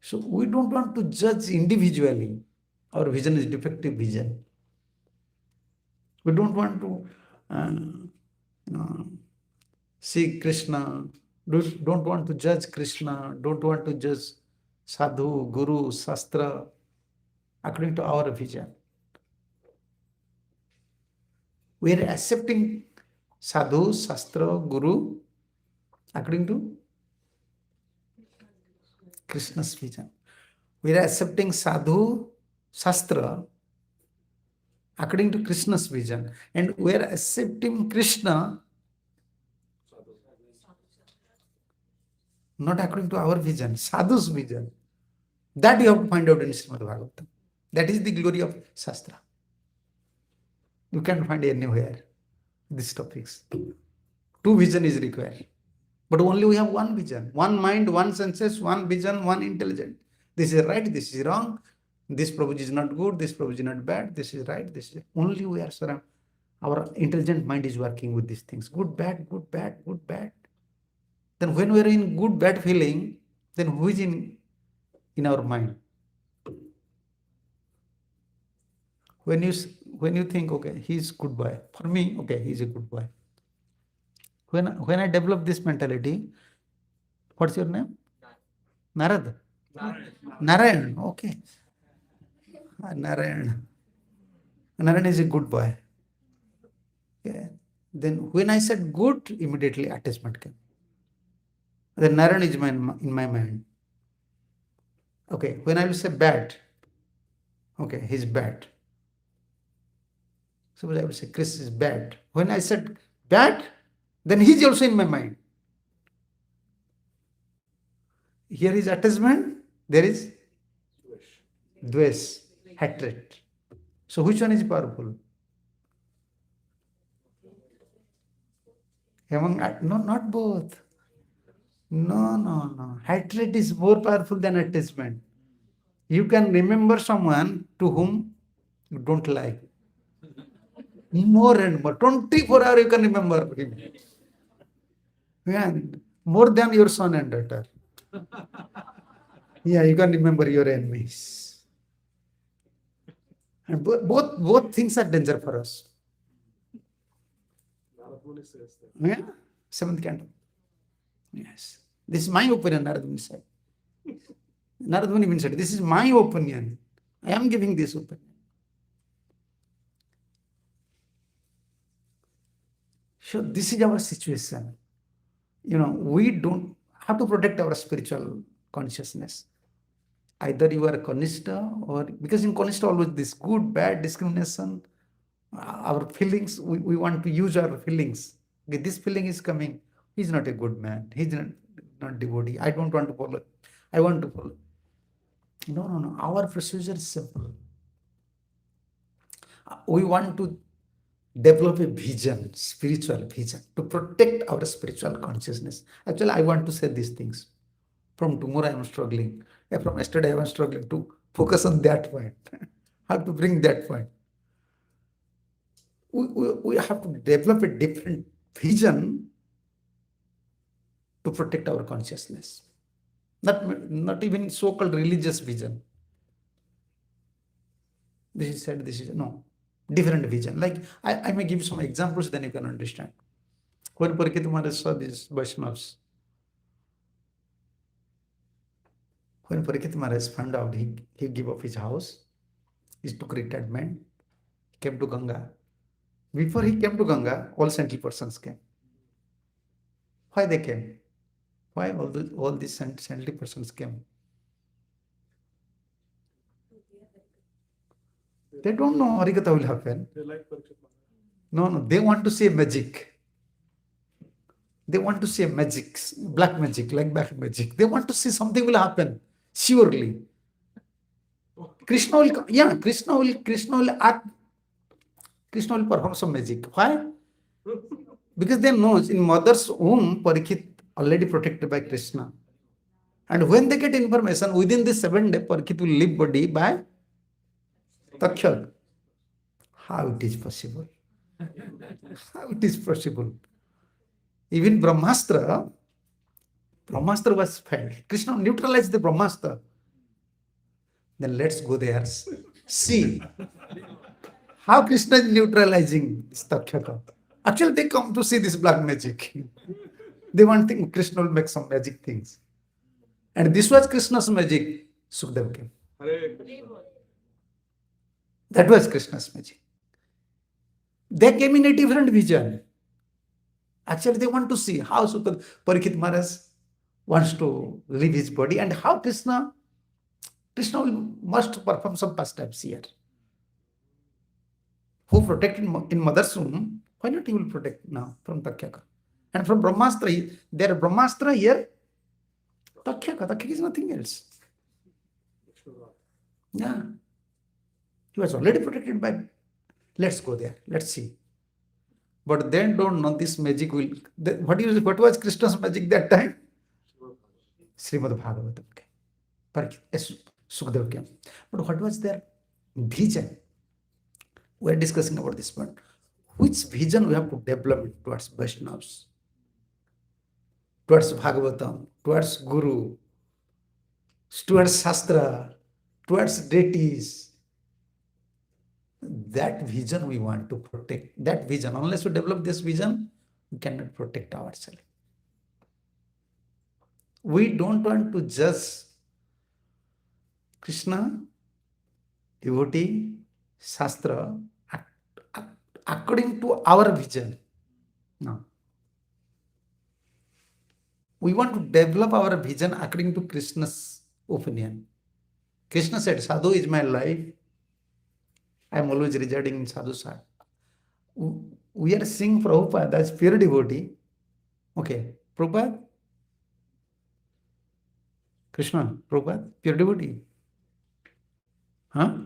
So we don't want to judge individually. Our vision is defective vision. We don't want to see Krishna, don't want to judge Krishna, don't want to judge sadhu, guru, sastra, according to our vision. We are accepting sadhu, sastra, guru, according to Krishna's vision. We are accepting sadhu, sastra, according to Krishna's vision. And we are accepting Krishna not according to our vision, sadhu's vision. That you have to find out in Srimad Bhagavatam. That is the glory of Shastra. You can't find anywhere these topics. Two vision is required. But only we have one vision, one mind, one senses, one vision, one intelligence. This is right, this is wrong, this Prabhuji is not good, this Prabhuji is not bad, this is right, this is only we are surrounded. Our intelligent mind is working with these things. Good, bad, good, bad, good, bad. Then when we are in good, bad feeling, then who is in our mind? When you think, okay, he's good boy. For me, okay, he's a good boy. When I develop this mentality, what's your name? Narad? Narayan. Okay. Narayan. Narayan is a good boy. Yeah. Then when I said good, immediately attachment came. Then Narayan is in my mind. Okay. When I will say bad, okay, he's bad. Suppose I will say Chris is bad. When I said bad, then he's also in my mind. Here is attachment, there is dvesh, hatred. So which one is powerful? No, not both. No. Hatred is more powerful than attachment. You can remember someone to whom you don't like. More and more. 24 hours you can remember him. Yeah, more than your son and daughter. Yeah, you can remember your enemies. And both things are danger for us. Yeah, seventh candle. Yes. This is my opinion, Narad Muni said. Narad Muni said, this is my opinion. I am giving this opinion. So this is our situation. We don't have to protect our spiritual consciousness. Either you are a Kanishta or, because in Kanishta always this good, bad, discrimination, our feelings, we want to use our feelings. Okay, this feeling is coming. He's not a good man. He's not devotee. I don't want to follow. I want to follow. No. Our procedure is simple. We want to develop a vision, spiritual vision, to protect our spiritual consciousness. Actually, I want to say these things. From tomorrow, I am struggling. From yesterday, I was struggling to focus on that point. How to bring that point. We have to develop a different vision to protect our consciousness. Not even so-called religious vision. This is said, this is, no. Different vision. Like, I may give you some examples, then you can understand. When Parikshit Maharaj saw these Vaishnavas, when Parikshit Maharaj found out he gave up his house, he took retirement, came to Ganga. Before he came to Ganga, all saintly persons came. Why they came? Why all these saintly persons came? They don't know Harikatha will happen. They like Parikshit No, Maharaj. they want to see magic. They want to see magic, black magic, like black magic. They want to see something will happen, surely. Krishna will act. Krishna will perform some magic. Why? Because they know in mother's womb, Parikshit already protected by Krishna. And when they get information, within this 7 days, Parikshit will leave body by Takshak. How it is possible? How it is possible? Even Brahmastra was failed. Krishna neutralized the Brahmastra. Then let's go there. See how Krishna is neutralizing this Takshaka. Actually, they come to see this black magic. They want to think Krishna will make some magic things. And this was Krishna's magic. Sukdev came. Hare Krishna. That was Krishna's magic. They came in a different vision. Actually, they want to see how Parikshit Maharaj wants to leave his body and how Krishna must perform some pastimes here. Who protected in mother's womb, why not he will protect now from Takshaka? And from Brahmastra, there Brahmastra here, Takshaka. Takshaka is nothing else. Yeah. He was already protected by, let's go there, let's see. But then don't know this magic will, what was Krishna's magic that time? Srimad Bhagavatam came. Sukdev came. But what was their vision? We are discussing about this point. Which vision we have to develop towards Vaishnavas? towards Bhagavatam, towards Guru, towards Sastra, towards deities. That vision we want to protect. That vision, unless we develop this vision, we cannot protect ourselves. We don't want to judge Krishna, devotee, Shastra according to our vision. No. We want to develop our vision according to Krishna's opinion. Krishna said, Sadhu is my life. I am always residing in Sadhu Sat. We are seeing Prabhupada as pure devotee. Okay, Prabhupada, Krishna, Prabhupada, pure devotee. Huh?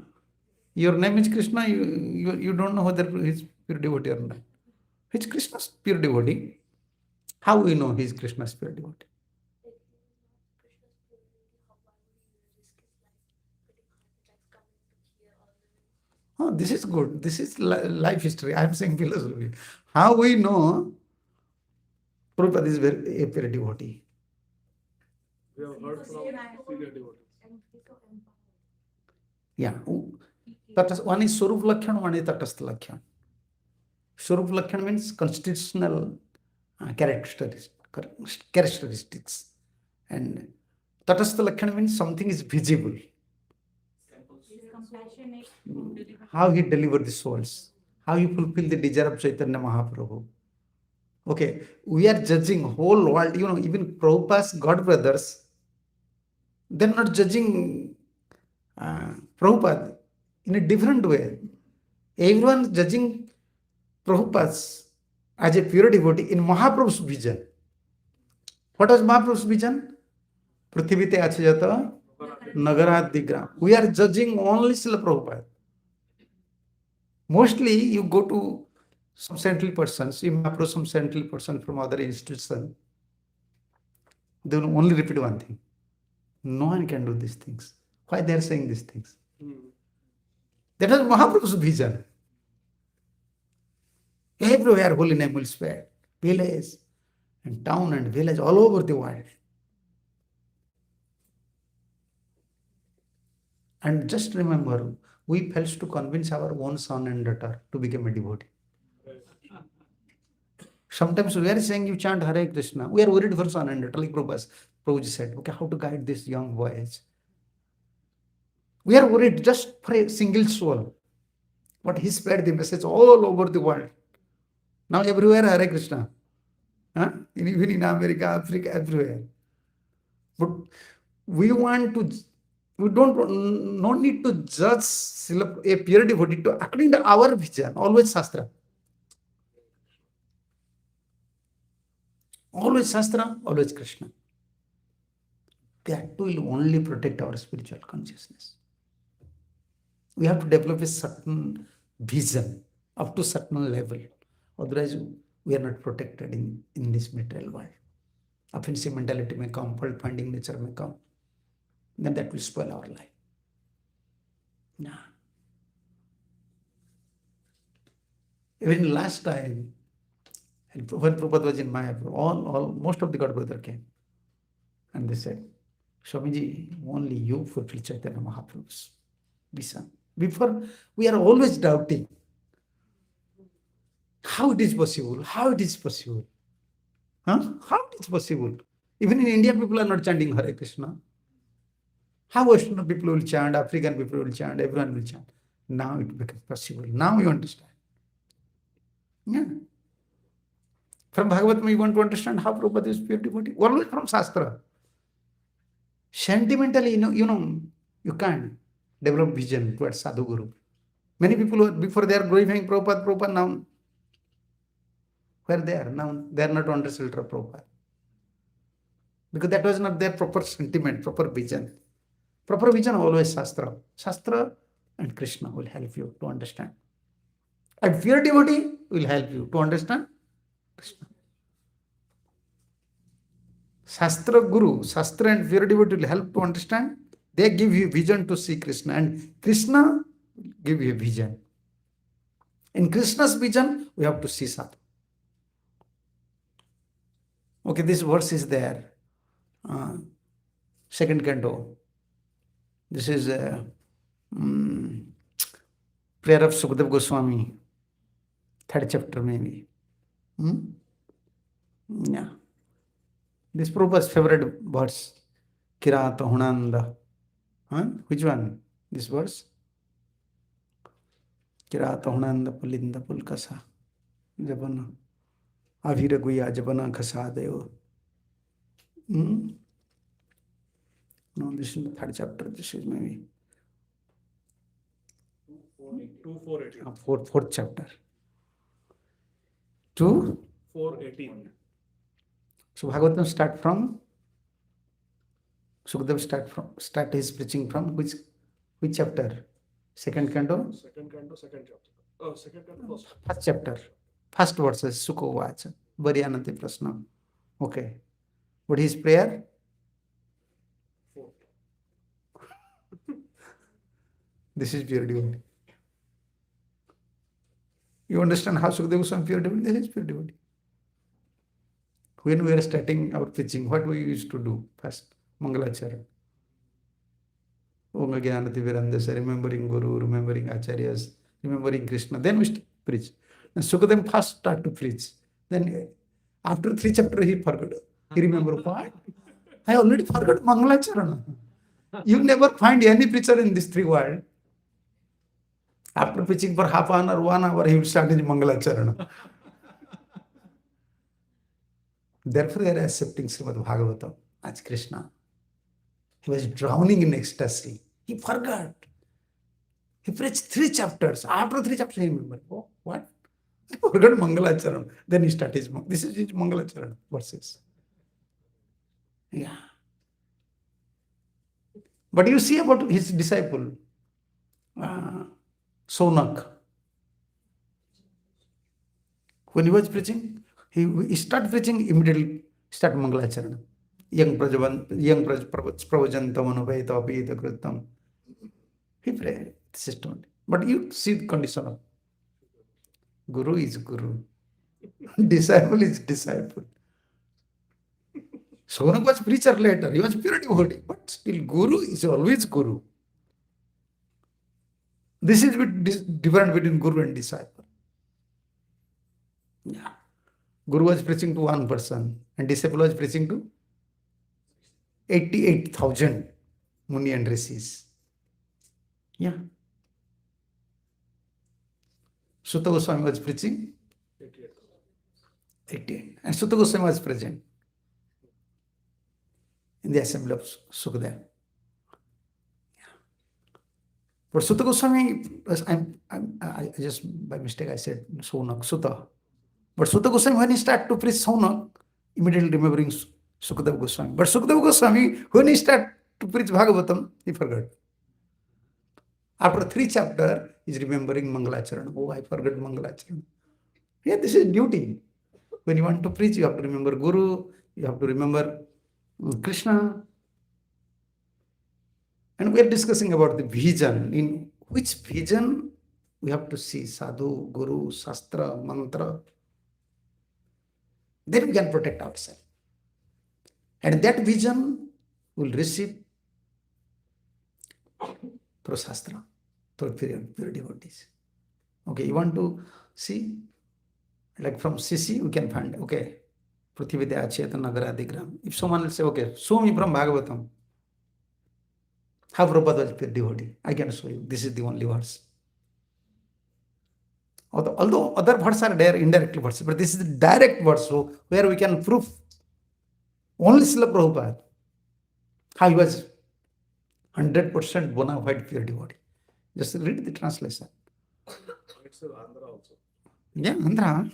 Your name is Krishna, you don't know whether he is pure devotee or not. He is Krishna's pure devotee. How we know he is Krishna's pure devotee? Oh, this is good. This is life history. I am saying philosophy. How we know Prabhupada is a pure devotee? We have heard from senior devotees. Yeah. One is Swarup Lakshan, one is Tatastha Lakshan. Swarup Lakshan means constitutional characteristics. And Tatastha Lakshan means something is visible. How he delivered the souls, how he fulfilled the desire of Chaitanya Mahaprabhu. Okay, we are judging whole world, even Prabhupada's God brothers, they're not judging Prabhupada in a different way. Everyone is judging Prabhupada as a pure devotee in Mahaprabhu's vision. What was Mahaprabhu's vision? Prithivite achajata nagarat digram. We are judging only Srila Prabhupada. Mostly you go to some saintly persons, you approach some saintly person from other institution, they will only repeat one thing. No one can do these things. Why they are saying these things? That was Mahaprabhu's vision. Everywhere holy name will spread. Village and town and village all over the world. And just remember, we failed to convince our own son and daughter to become a devotee. Sometimes we are saying you chant Hare Krishna. We are worried for son and daughter. Like Prabhuji said, okay, how to guide this young boys? We are worried just for a single soul. But he spread the message all over the world. Now everywhere Hare Krishna. Huh? Even in America, Africa, everywhere. But we want to, we no need to judge a pure devotee to according to our vision. Always Shastra. Always Shastra, always Krishna. That will only protect our spiritual consciousness. We have to develop a certain vision up to certain level. Otherwise, we are not protected in this material world. Offensive mentality may come, fault finding nature may come. Then that will spoil our life. Nah. Even last time, when Prabhupada was in Mayapur, most of the God brother came. And they said, Swamiji, only you fulfill Chaitanya Mahaprabhu's vision. Before, we are always doubting. How it is possible? How it is possible? Huh? How it is possible? Even in India, people are not chanting Hare Krishna. How Western people will chant, African people will chant, everyone will chant. Now it becomes possible. Now you understand. Yeah. From Bhagavatam, you want to understand how Prabhupada is pure devotee? Always from Sastra. Sentimentally, you can't develop vision towards Sadhu Guru. Many people, before they are glorifying Prabhupada, now, where they are? Now, they are not under shelter of Prabhupada. Because that was not their proper sentiment, proper vision. Proper vision, always Shastra. Shastra and Krishna will help you to understand. And pure devotee will help you to understand Krishna. Shastra Guru, Shastra and pure devotee will help to understand. They give you vision to see Krishna, and Krishna will give you a vision. In Krishna's vision, we have to see Sadhu. Okay, this verse is there. Second canto. This is prayer of Sukadeva Goswami, third chapter maybe. Yeah. This Prabhupada's favorite verse, Kirata Hunanda. Which one? This verse? Kirata Hunanda Pulinda Pulkasa. Jabana. Avira Guya Jabana Kasadeo. No, this is the third chapter. This is maybe 2418. Fourth chapter. 418. So Bhagavatam start from Sukadeva start his preaching from which chapter? Second canto? Second canto, second chapter. Oh, second canto, First chapter. First verses, Sukho Vacha. Varyanati Prasna. Okay. What is prayer? 4. This is pure devotee. You understand how Sukadeva Goswami pure devotee? This is pure devotee. When we are starting our preaching, what we used to do first? Mangalacharan. Om Jnanati Virandasa, remembering Guru, remembering Acharyas, remembering Krishna. Then we preach. And Sukadeva first start to preach. Then after 3 chapters he forgot. He remember what? I already forgot Mangalacharan. You never find any preacher in this 3 world. After preaching for half an hour, 1 hour, he will start his Mangalacharan. Therefore, they are accepting Srimad Bhagavatam as Krishna. He was drowning in ecstasy. He forgot. He preached 3 chapters. After 3 chapters, he remembered. Oh, what? I forgot Mangalacharan. Then he started his This is his Mangalacharan verses. Yeah. But you see about his disciple, Sonak. When he was preaching, he started preaching immediately, start Mangalacharan. Young Pravajantam Anuvayata Apita Kritam. He prayed system. But you see the condition of Guru is Guru. Disciple is disciple. Sonak was preacher later. He was pure devotee. But still Guru is always Guru. This is different between Guru and disciple. Yeah. Guru was preaching to 1 person and disciple was preaching to 88,000 Muni and Rishis. Yeah. Sutta Goswami was preaching 88. And Sutta Goswami was present in the assembly of Sukadeva. But Sutta Goswami, I just by mistake I said Sonak, Sutta. But Sutta Goswami, when he started to preach Sonak, immediately remembering Sukadeva Goswami. But Sukadeva Goswami, when he started to preach Bhagavatam, he forgot. After 3 chapters, he is remembering Mangalacharan. Oh, I forgot Mangalacharan. Yeah, this is duty. When you want to preach, you have to remember Guru, you have to remember Krishna. And we are discussing about the vision. In which vision we have to see sadhu, guru, sastra, mantra. Then we can protect ourselves. And that vision will receive through sastra, through pure devotees. Okay, you want to see? Like from CC, we can find, okay, Prithivide Achetana Nagaradigram. If someone will say, okay, show me from Bhagavatam. How Prabhupada was pure devotee. I can show you. This is the only verse. Although other verses are there, indirect verses, but this is the direct verse, so where we can prove only Srila Prabhupada, how he was 100% bona fide pure devotee. Just read the translation. It's in Andhra also. Yeah, Andhra.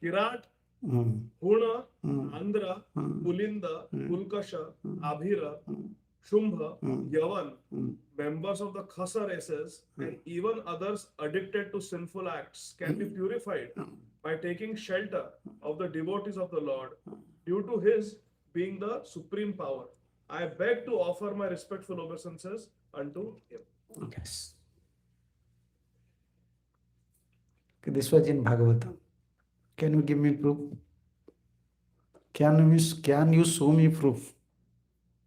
Kirat, Huna, Andhra, Pulinda, Pulkasha, Abhira, Shumbha, Yavan, members of the Khasa races, and even others addicted to sinful acts can be purified by taking shelter of the devotees of the Lord due to his being the supreme power. I beg to offer my respectful obeisances unto him. Yes. Okay, this was in Bhagavatam. Can you give me proof? Can you show me proof?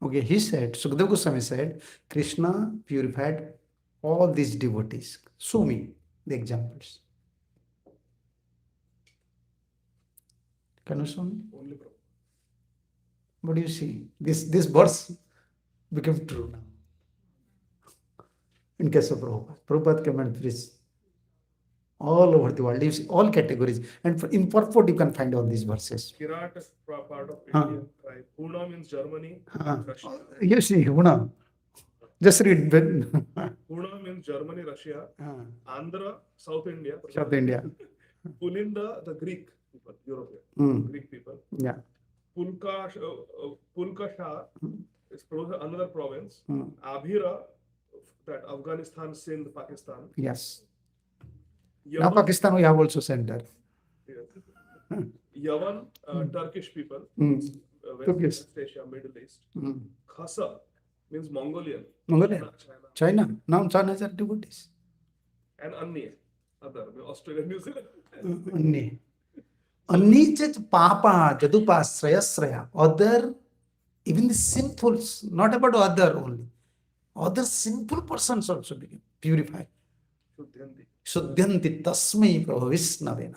Okay, he said, Sukadeva Goswami said, Krishna purified all these devotees. Show me the examples. Can you show me? Only Prabhupada. What do you see? This verse became true now. In case of Prabhupada. Prabhupada came and preached all over the world. You see all categories. And in purport, you can find all these verses. Kirat is part of Huh. Indian tribe. Puna means Germany, Russia. You see, Huna. Just read. Puna means Germany, Russia. Ah, Andhra, South India. South India. Pulinda, the Greek people, European, Mm. Greek people. Yeah. Pulkasha is another province. Mm. Abhira, that Afghanistan, Sindh, Pakistan. Yes. Now Yavan, Pakistan, we have also center. yes. Yavan, Turkish people. Mm. West Asia, Middle East. Mm. Khasa means Mongolian. Mongolia. China. China. Now China has devotees. And Anya, other Australia, New Zealand. Anni. Anni chet papa, jadupa, sraya. Other, even the sinful, not about other only. Other sinful persons also became purified. Shuddhanti. Shuddhanti tasmai prabhavisnavena.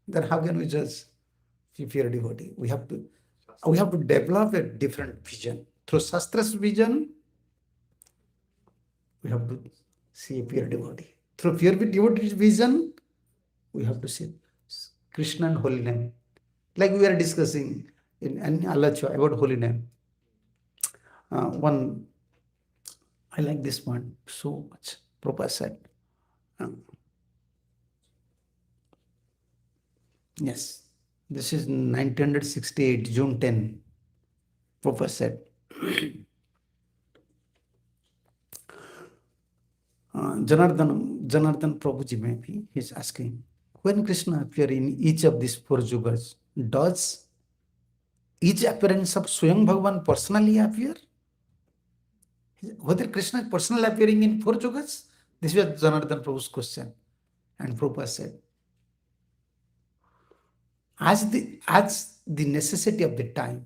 Then how can we judge if you are a devotee? We have to develop a different vision. Through Shastra's vision, we have to see a pure devotee. Through pure devotee's vision, we have to see Krishna and holy name. Like we are discussing in Alacha about holy name. One, I like this one so much. Prabhupada said, yes, this is 1968, June 10. Prabhupada said, Janardhan Prabhuji maybe, he's asking, when Krishna appear in each of these four yugas, does each appearance of Swayam Bhagavan personally appear? Whether Krishna is personally appearing in four yugas? This was Janardhan Prabhu's question. And Prabhupada said, as the necessity of the time,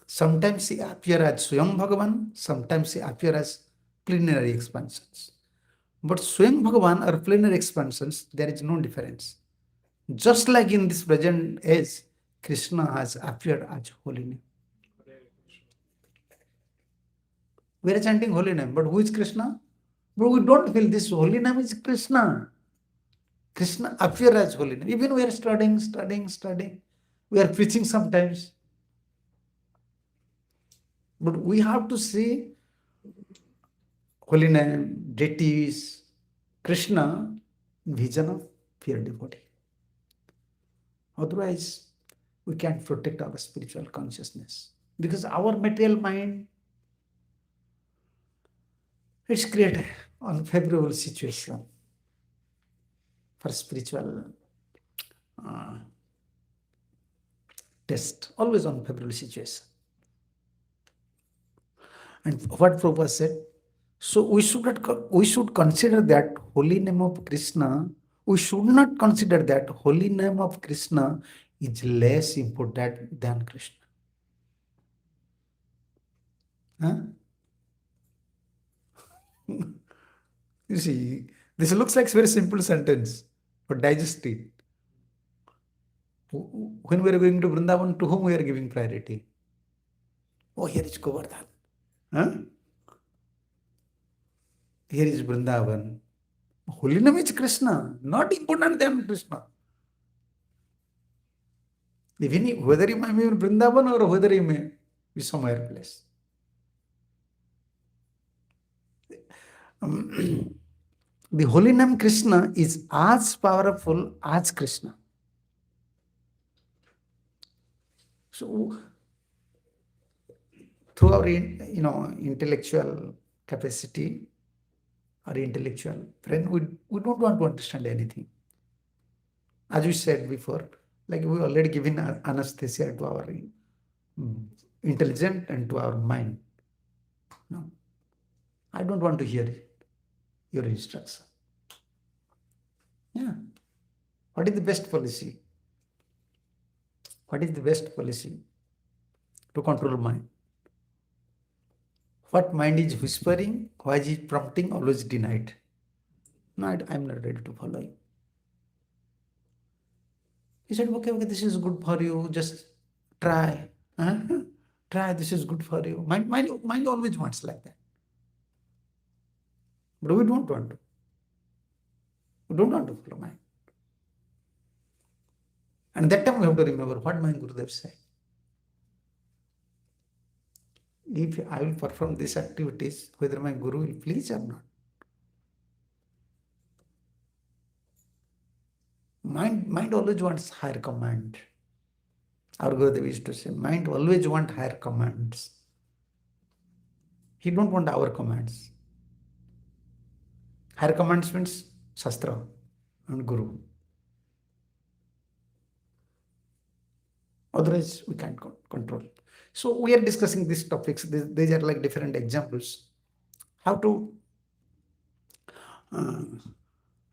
sometimes he appear as Swayam Bhagavan, sometimes he appear as plenary expansions. But Swayam Bhagavan or plenary expansions, there is no difference. Just like in this present age, Krishna has appeared as holy name. We are chanting holy name, but who is Krishna? But we don't feel this holy name is Krishna. Krishna appear as holy name. Even we are studying. We are preaching sometimes. But we have to see holy name, deities, Krishna, vision of pure devotee. Otherwise, we can't protect our spiritual consciousness. Because our material mind, it's created unfavorable situation for spiritual test. Always unfavorable situation. And what Prabhupada said, so we should consider that holy name of Krishna, we should not consider that holy name of Krishna is less important than Krishna. Huh? You see, this looks like a very simple sentence, but digest it. When we are going to Vrindavan, to whom we are giving priority? Oh, here is Govardhan. Huh? Here is Vrindavan. Holy name is Krishna, not important than Krishna. Even whether you may be in Vrindavan or whether you may be somewhere else. The holy name Krishna is as powerful as Krishna. So, through our intellectual capacity or intellectual friend, we don't want to understand anything. As we said before, like we already given anesthesia to our intelligence and to our mind. No, I don't want to hear your instruction. Yeah. What is the best policy? What is the best policy to control mind? What mind is whispering, what is prompting, always denied. No, I'm not ready to follow you. He said, okay, this is good for you, just try. Huh? Try, this is good for you. Mind always wants like that. But we don't want to. We don't want to follow mind. And that time we have to remember what my Gurudev said. If I will perform these activities, whether my Guru will please or not. Mind always wants higher command. Our Gurudev used to say, mind always wants higher commands. He don't want our commands. Higher commands means sastra and Guru. Otherwise, we can't control. So we are discussing these topics. These are like different examples. How to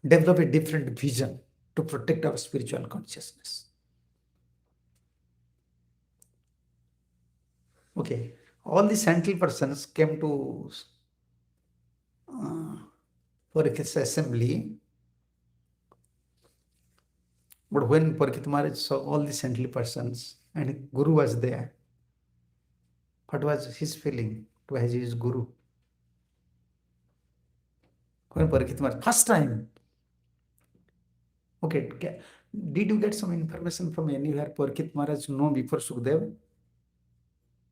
develop a different vision to protect our spiritual consciousness. Okay, all the saintly persons came to Parikshit's assembly. But when Parikshit Maharaj saw all the saintly persons and Guru was there, what was his feeling towards his Guru? When Parikshit Maharaj, first time, okay, did you get some information from anywhere Parikshit Maharaj know before Sukdev?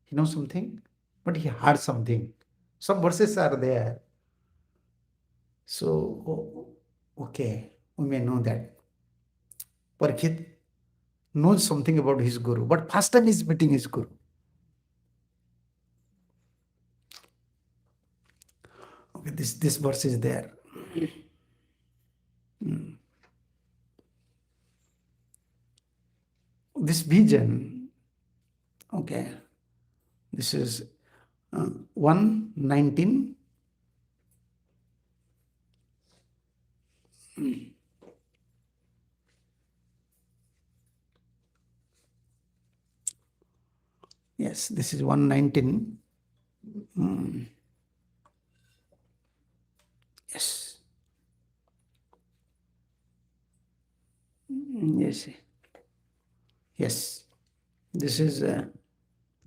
He knows something, but he heard something. Some verses are there. So, okay, we may know that Parikshit knows something about his Guru, but first time he's meeting his Guru. Okay, this verse is there. This vision, okay, this is 119. Yes, this is 119. Yes. Yes. Yes. This is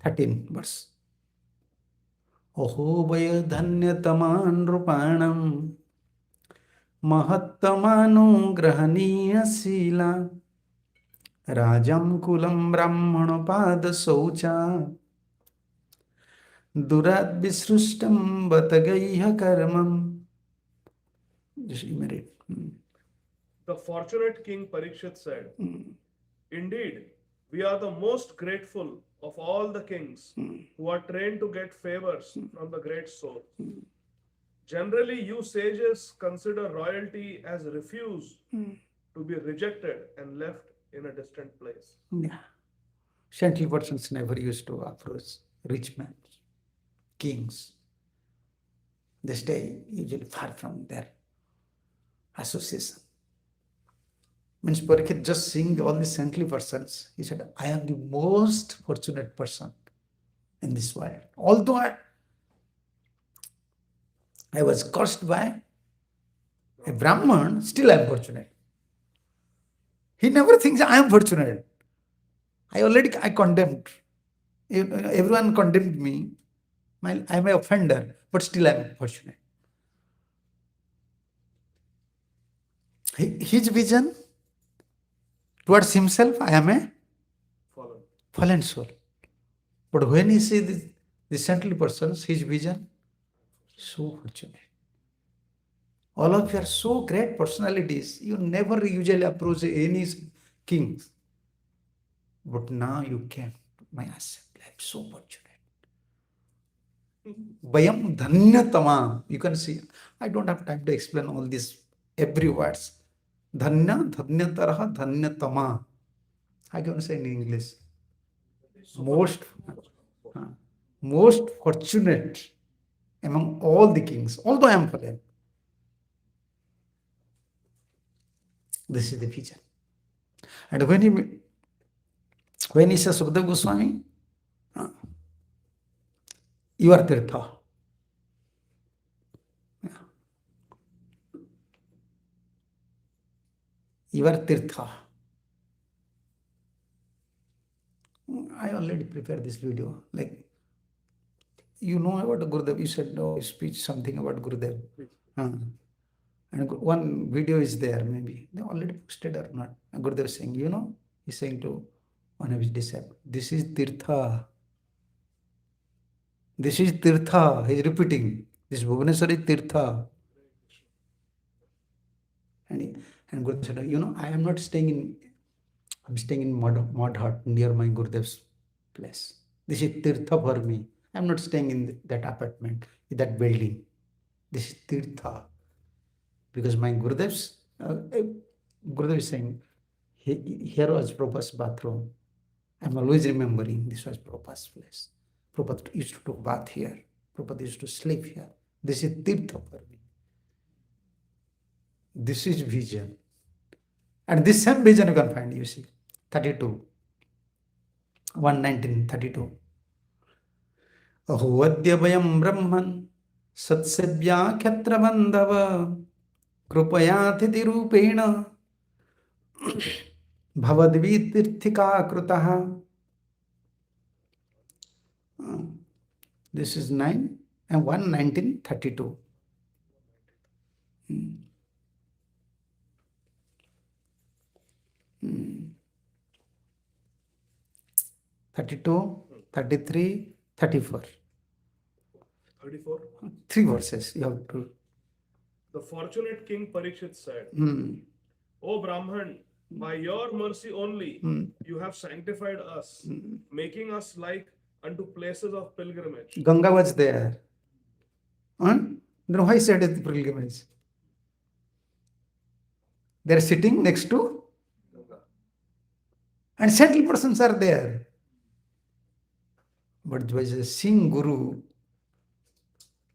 13 verse. Oho vaya dhanyataman rupanam mahattamanu grahaniya sila rajam kulam brahmana pada saucha durat visrustam batagaiha karmam. Just immediate. The fortunate King Parikshit said, indeed, we are the most grateful of all the kings who are trained to get favors from the great soul. Generally, you sages consider royalty as refuse to be rejected and left in a distant place. Yeah. Saintly persons never used to approach rich men, kings. They stay usually far from their association. Means Parikshit just seeing all the saintly persons, he said, I am the most fortunate person in this world. Although I was cursed by a Brahman, still I am fortunate. He never thinks I am fortunate. I condemned. Everyone condemned me. I am an offender, but still I am fortunate. His vision towards himself, I am a fallen soul. But when he sees the saintly persons, his vision, so fortunate. All of you are so great personalities. You never usually approach any kings. But now you came to my assembly. I am so fortunate. Vayam dhanyatama. You can see, I don't have time to explain all these every words. Dhanya, dhanyataraha, dhanyatama. I can say in English. Most fortunate among all the kings, although I am fallen. This is the vision. And When he says Sukadeva Goswami, you are Tirtha. You are Tirtha. I already prepared this video. Like, you know about Gurudev. You said, no, speech something about Gurudev. And one video is there, maybe. They already posted or not. And Gurudev is saying, he's saying to one of his disciples, this is Tirtha. This is Tirtha. He's repeating. This Bhubaneswar is Tirtha. And Gurudev said, I am not staying in, I'm staying in mud hut near my Gurudev's place. This is Tirtha for me. I'm not staying in that apartment, in that building. This is Tirtha. Because my Gurudev is saying, here was Prabhupada's bathroom. I'm always remembering this was Prabhupada's place. Prabhupada used to take bath here. Prabhupada used to sleep here. This is Tirtha for me. This is vision. And this same vision you can find, you see, 32. 119:32. Ahovadya vayam brahman satsevya khyatra bandhava krupayatiti rupena bhavadvitirthika krutaha. This is 9 and 119:32. 32, 33, 34. 34. 3 verses you have to. The fortunate King Parikshit said, O Brahman, by your mercy only you have sanctified us, making us like unto places of pilgrimage. Ganga was there. Then why said it pilgrimage? They are sitting next to Ganga. And saintly persons are there. But by seeing Guru,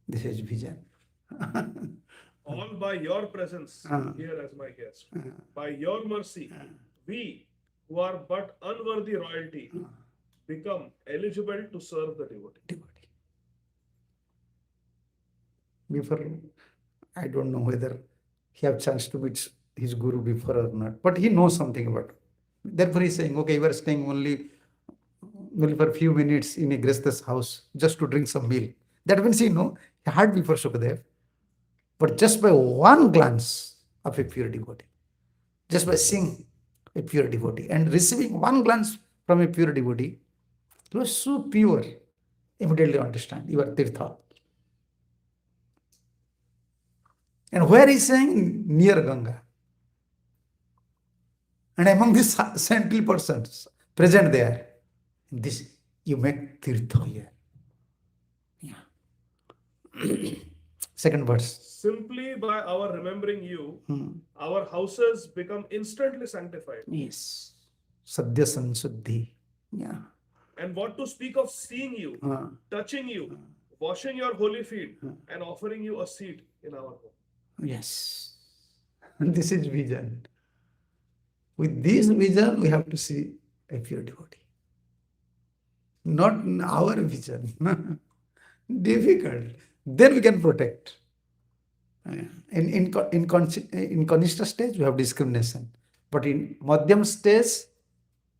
this is vision. All by your presence here as my guest. By your mercy, we who are but unworthy royalty become eligible to serve the devotee. Before, I don't know whether he have chance to meet his Guru before or not, but he knows something about it. Therefore he's saying, okay, you are staying only for a few minutes in a Grihastha's house just to drink some milk. That means he heard before Sukadev, but just by one glance of a pure devotee, just by seeing a pure devotee and receiving one glance from a pure devotee, it was so pure, immediately understand, you are Tirtha. And where he's saying? Near Ganga. And among these saintly persons present there, this you make Tirtha here. Yeah. Second verse. Simply by our remembering you, our houses become instantly sanctified. Yes. Sadhya Sansuddhi. Yeah. And what to speak of seeing you, touching you, washing your holy feet, and offering you a seat in our home. Yes. And this is vision. With this vision, we have to see a pure devotee. Not our vision. Difficult. Then we can protect. In Kanishta stage, we have discrimination. But in Madhyam stage,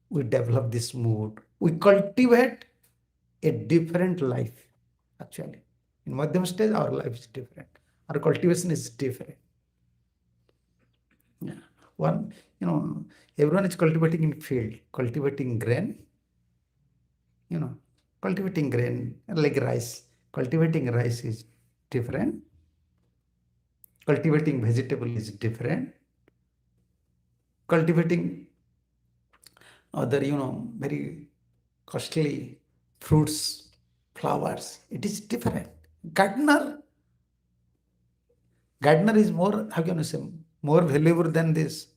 we develop this mood. We cultivate a different life, actually. In Madhyam stage, our life is different. Our cultivation is different. Yeah. Everyone is cultivating in field, cultivating grain. Cultivating grain like rice. Cultivating rice is different. Cultivating vegetable is different. Cultivating other, very costly fruits, flowers, it is different. Gardener is more, how can you say, more valuable than this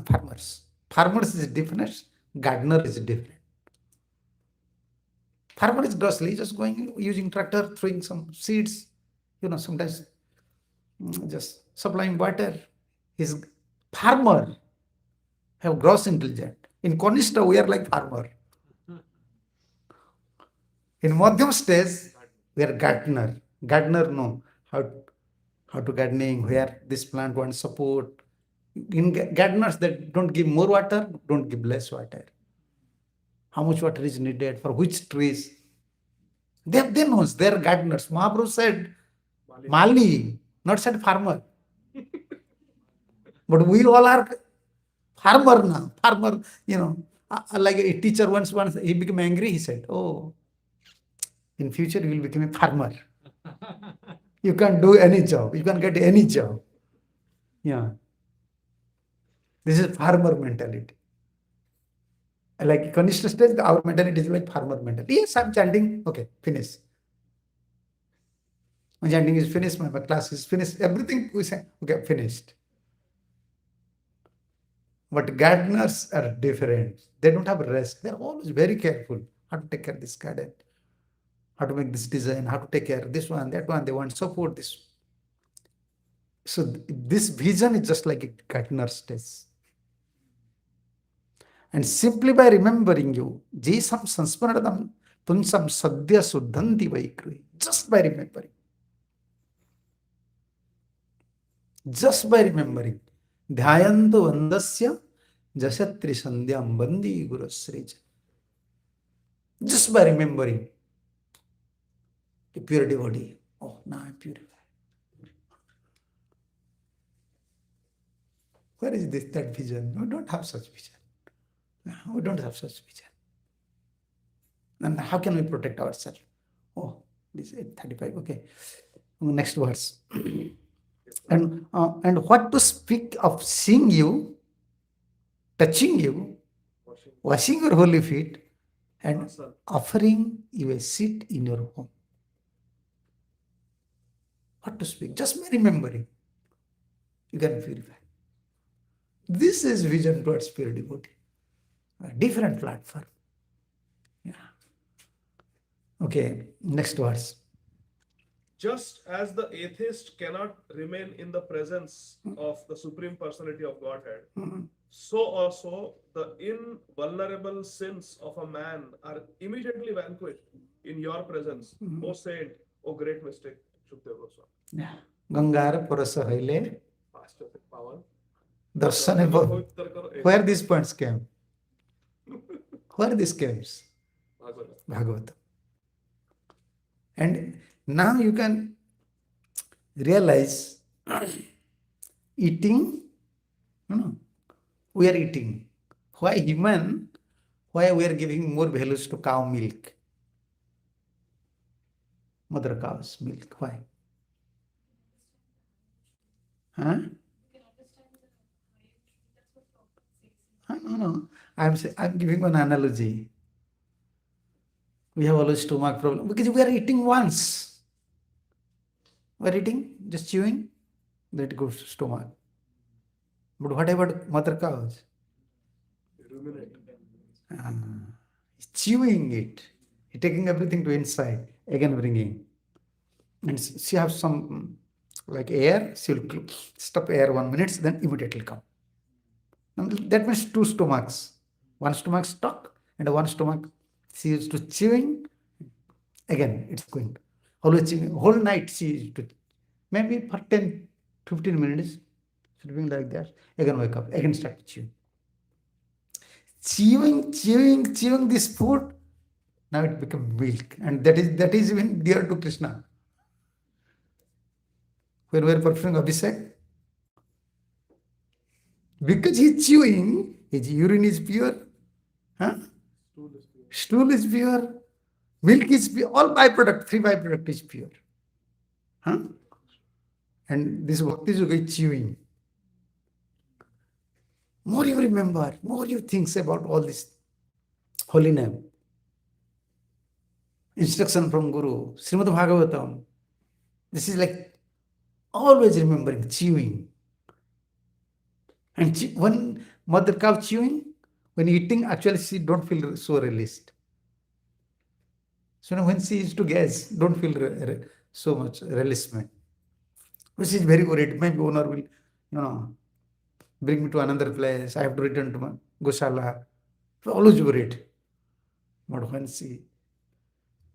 farmers. Farmers is different, gardener is different. Farmer is grossly just going, using tractor, throwing some seeds, sometimes just supplying water. His farmer have gross intelligence. In Kanishta, we are like farmer. In Madhyam stage, we are gardener. Gardener know how to gardening, where this plant wants support. In gardeners that don't give more water, don't give less water. How much water is needed for which trees? They knows, they're gardeners. Mahaprabhu said, Mali, not said farmer. But we all are farmer now. Farmer, like a teacher once he became angry, he said, oh, in future you will become a farmer. You can't do any job. You can't get any job. Yeah. This is farmer mentality. Like Kanishta stage, our mentality is like farmer mentality. Yes, I'm chanting. Okay, finish. My chanting is finished. My class is finished. Everything we say, okay, finished. But gardeners are different. They don't have rest. They're always very careful how to take care of this garden, how to make this design, how to take care of this one, that one. They want support this. So this vision is just like a gardener stage. And simply by remembering you, Jisam Sansmaradam Punsam Sadhya Suddhanti Vaikri. Just by remembering. Just by remembering. Dhyayantu Vandasya Jasatri Sandhyam Bandi Guru Srija. Just by remembering a pure devotee. Oh, now I'm purified. Where is that vision? We don't have such vision. We don't have such vision. And how can we protect ourselves? Oh, this is 8:35. Okay. Next verse. And what to speak of seeing you, touching you, washing your holy feet, and offering you a seat in your home. What to speak? Just by remembering, you can purify. This is vision towards pure devotee. A different platform. Yeah. Okay, next verse. Just as the atheist cannot remain in the presence of the Supreme Personality of Godhead, so also the invulnerable sins of a man are immediately vanquished in your presence, O saint, O great mystic, Shukdev Goswami. Yeah. Gangara Purasa Haile. Pastor Pawan. Darshan. Where these points came? Where these came? Bhagavatam. And now you can realize eating, we are eating. Why human? Why we are giving more values to cow milk? Mother cow's milk. Why? Huh? No. I'm giving one analogy. We have always stomach problem because we are eating once. We are eating, just chewing, then it goes to stomach. But what about mother cows? Chewing it, taking everything to inside, again bringing. And she has some like air, she will stop air 1 minute, then immediately come. That means two stomachs. One stomach stuck and one stomach she used to chewing. Again, it's going. Always chewing. Whole night she used to, maybe for 10, 15 minutes, sleeping like that. Again wake up, again start chewing. Chewing this food. Now it becomes milk. And that is even dear to Krishna. When we are performing Abhishek, because he's chewing, his urine is pure, stool is pure, milk is pure, all byproduct, 3 byproduct is pure. And this Bhakti Yoga is chewing. More you remember, more you think about all this holy name. Instruction from Guru, Srimad Bhagavatam. This is like always remembering, chewing. And when mother cow chewing, when eating, actually she don't feel so released. So when she is to gas, don't feel so much releasement. But she is very worried. Maybe owner will, bring me to another place. I have to return to my Gosala. Always worried. But when she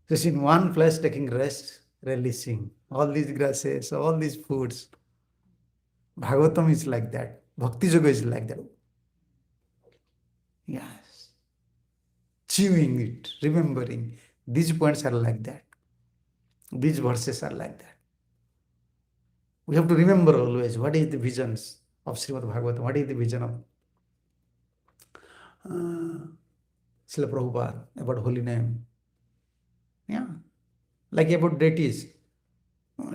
Just in one place taking rest, releasing all these grasses, all these foods. Bhagavatam is like that. Bhakti Yoga is like that. Yes. Chewing it, remembering. These points are like that. These verses are like that. We have to remember always what is the visions of Srimad Bhagavatam, what is the vision of Srila Prabhupada about holy name. Yeah. Like about deities.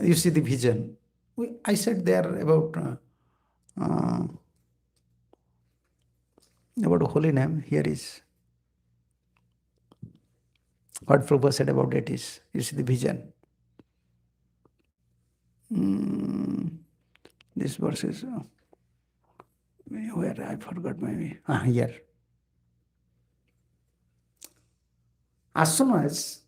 You see the vision. I said there about holy name. Here is what Prabhupada said about deities. You see the vision. This verse is where I forgot maybe. Here. As soon as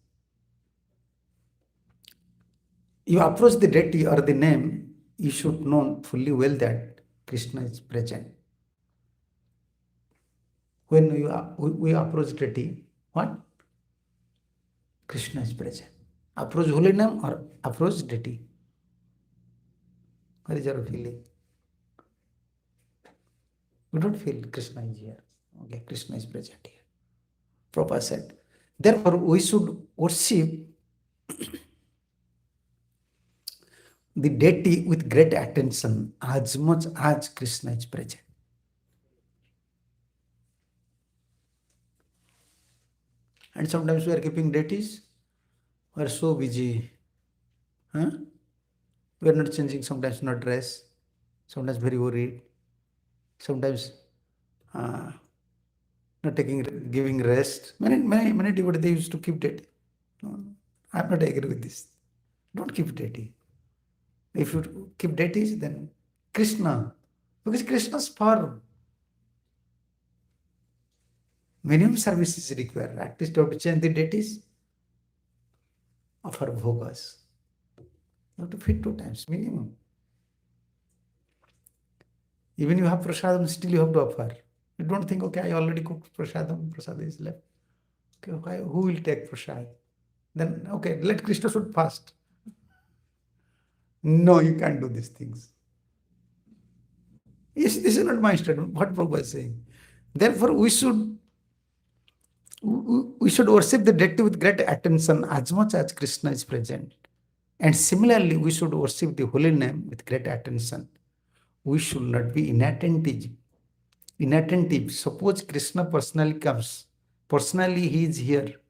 you approach the deity or the name, you should know fully well that Krishna is present. When we approach deity, what? Krishna is present. Approach holy name or approach deity. What is your feeling? We don't feel Krishna is here. Okay, Krishna is present here. Prabhupada said. Therefore, we should worship the deity with great attention as much as Krishna is present. And sometimes we are keeping deities. We are so busy. We are not changing, sometimes not dress, sometimes very worried, sometimes not giving rest. Many devotees, they used to keep deity. No, I'm not agree with this. Don't keep deity. If you keep deities, then Krishna, because Krishna's form, minimum service is required. At least you have to change the deities, offer bhogas. You have to feed 2 times minimum. Even you have prasadam, still you have to offer. You don't think, okay, I already cooked prasadam, prasad is left. Okay, who will take prasad? Then, okay, let Krishna should fast. No, you can't do these things. Yes, this is not my statement, what Prabhupada is saying. Therefore, we should worship the deity with great attention as much as Krishna is present. And similarly, we should worship the holy name with great attention. We should not be inattentive. Suppose Krishna personally comes. Personally, he is here.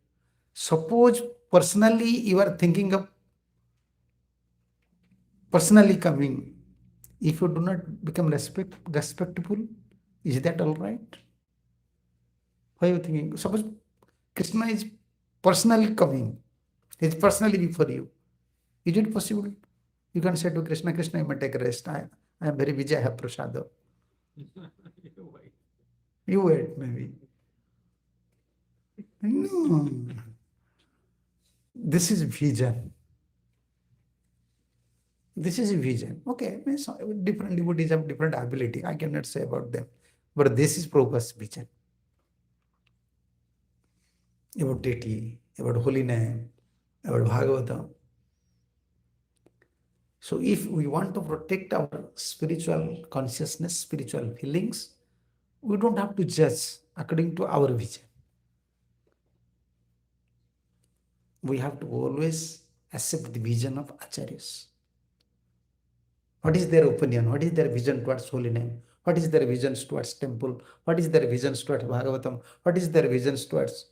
Suppose personally you are thinking of personally coming. If you do not become respectful, is that all right? Why are you thinking? Suppose Krishna is personally coming. He is personally before you. Is it possible? You can say to Krishna, Krishna, you may take rest. I am very busy, I have prasada. You wait, maybe. No. This is vision. This is a vision. Okay, different devotees have different ability. I cannot say about them. But this is Prabhupada's vision. About deity, about holy name, about Bhagavatam. So if we want to protect our spiritual consciousness, spiritual feelings, we don't have to judge according to our vision. We have to always accept the vision of Acharyas. What is their opinion? What is their vision towards holy name? What is their visions towards temple? What is their visions towards Bhagavatam? What is their visions towards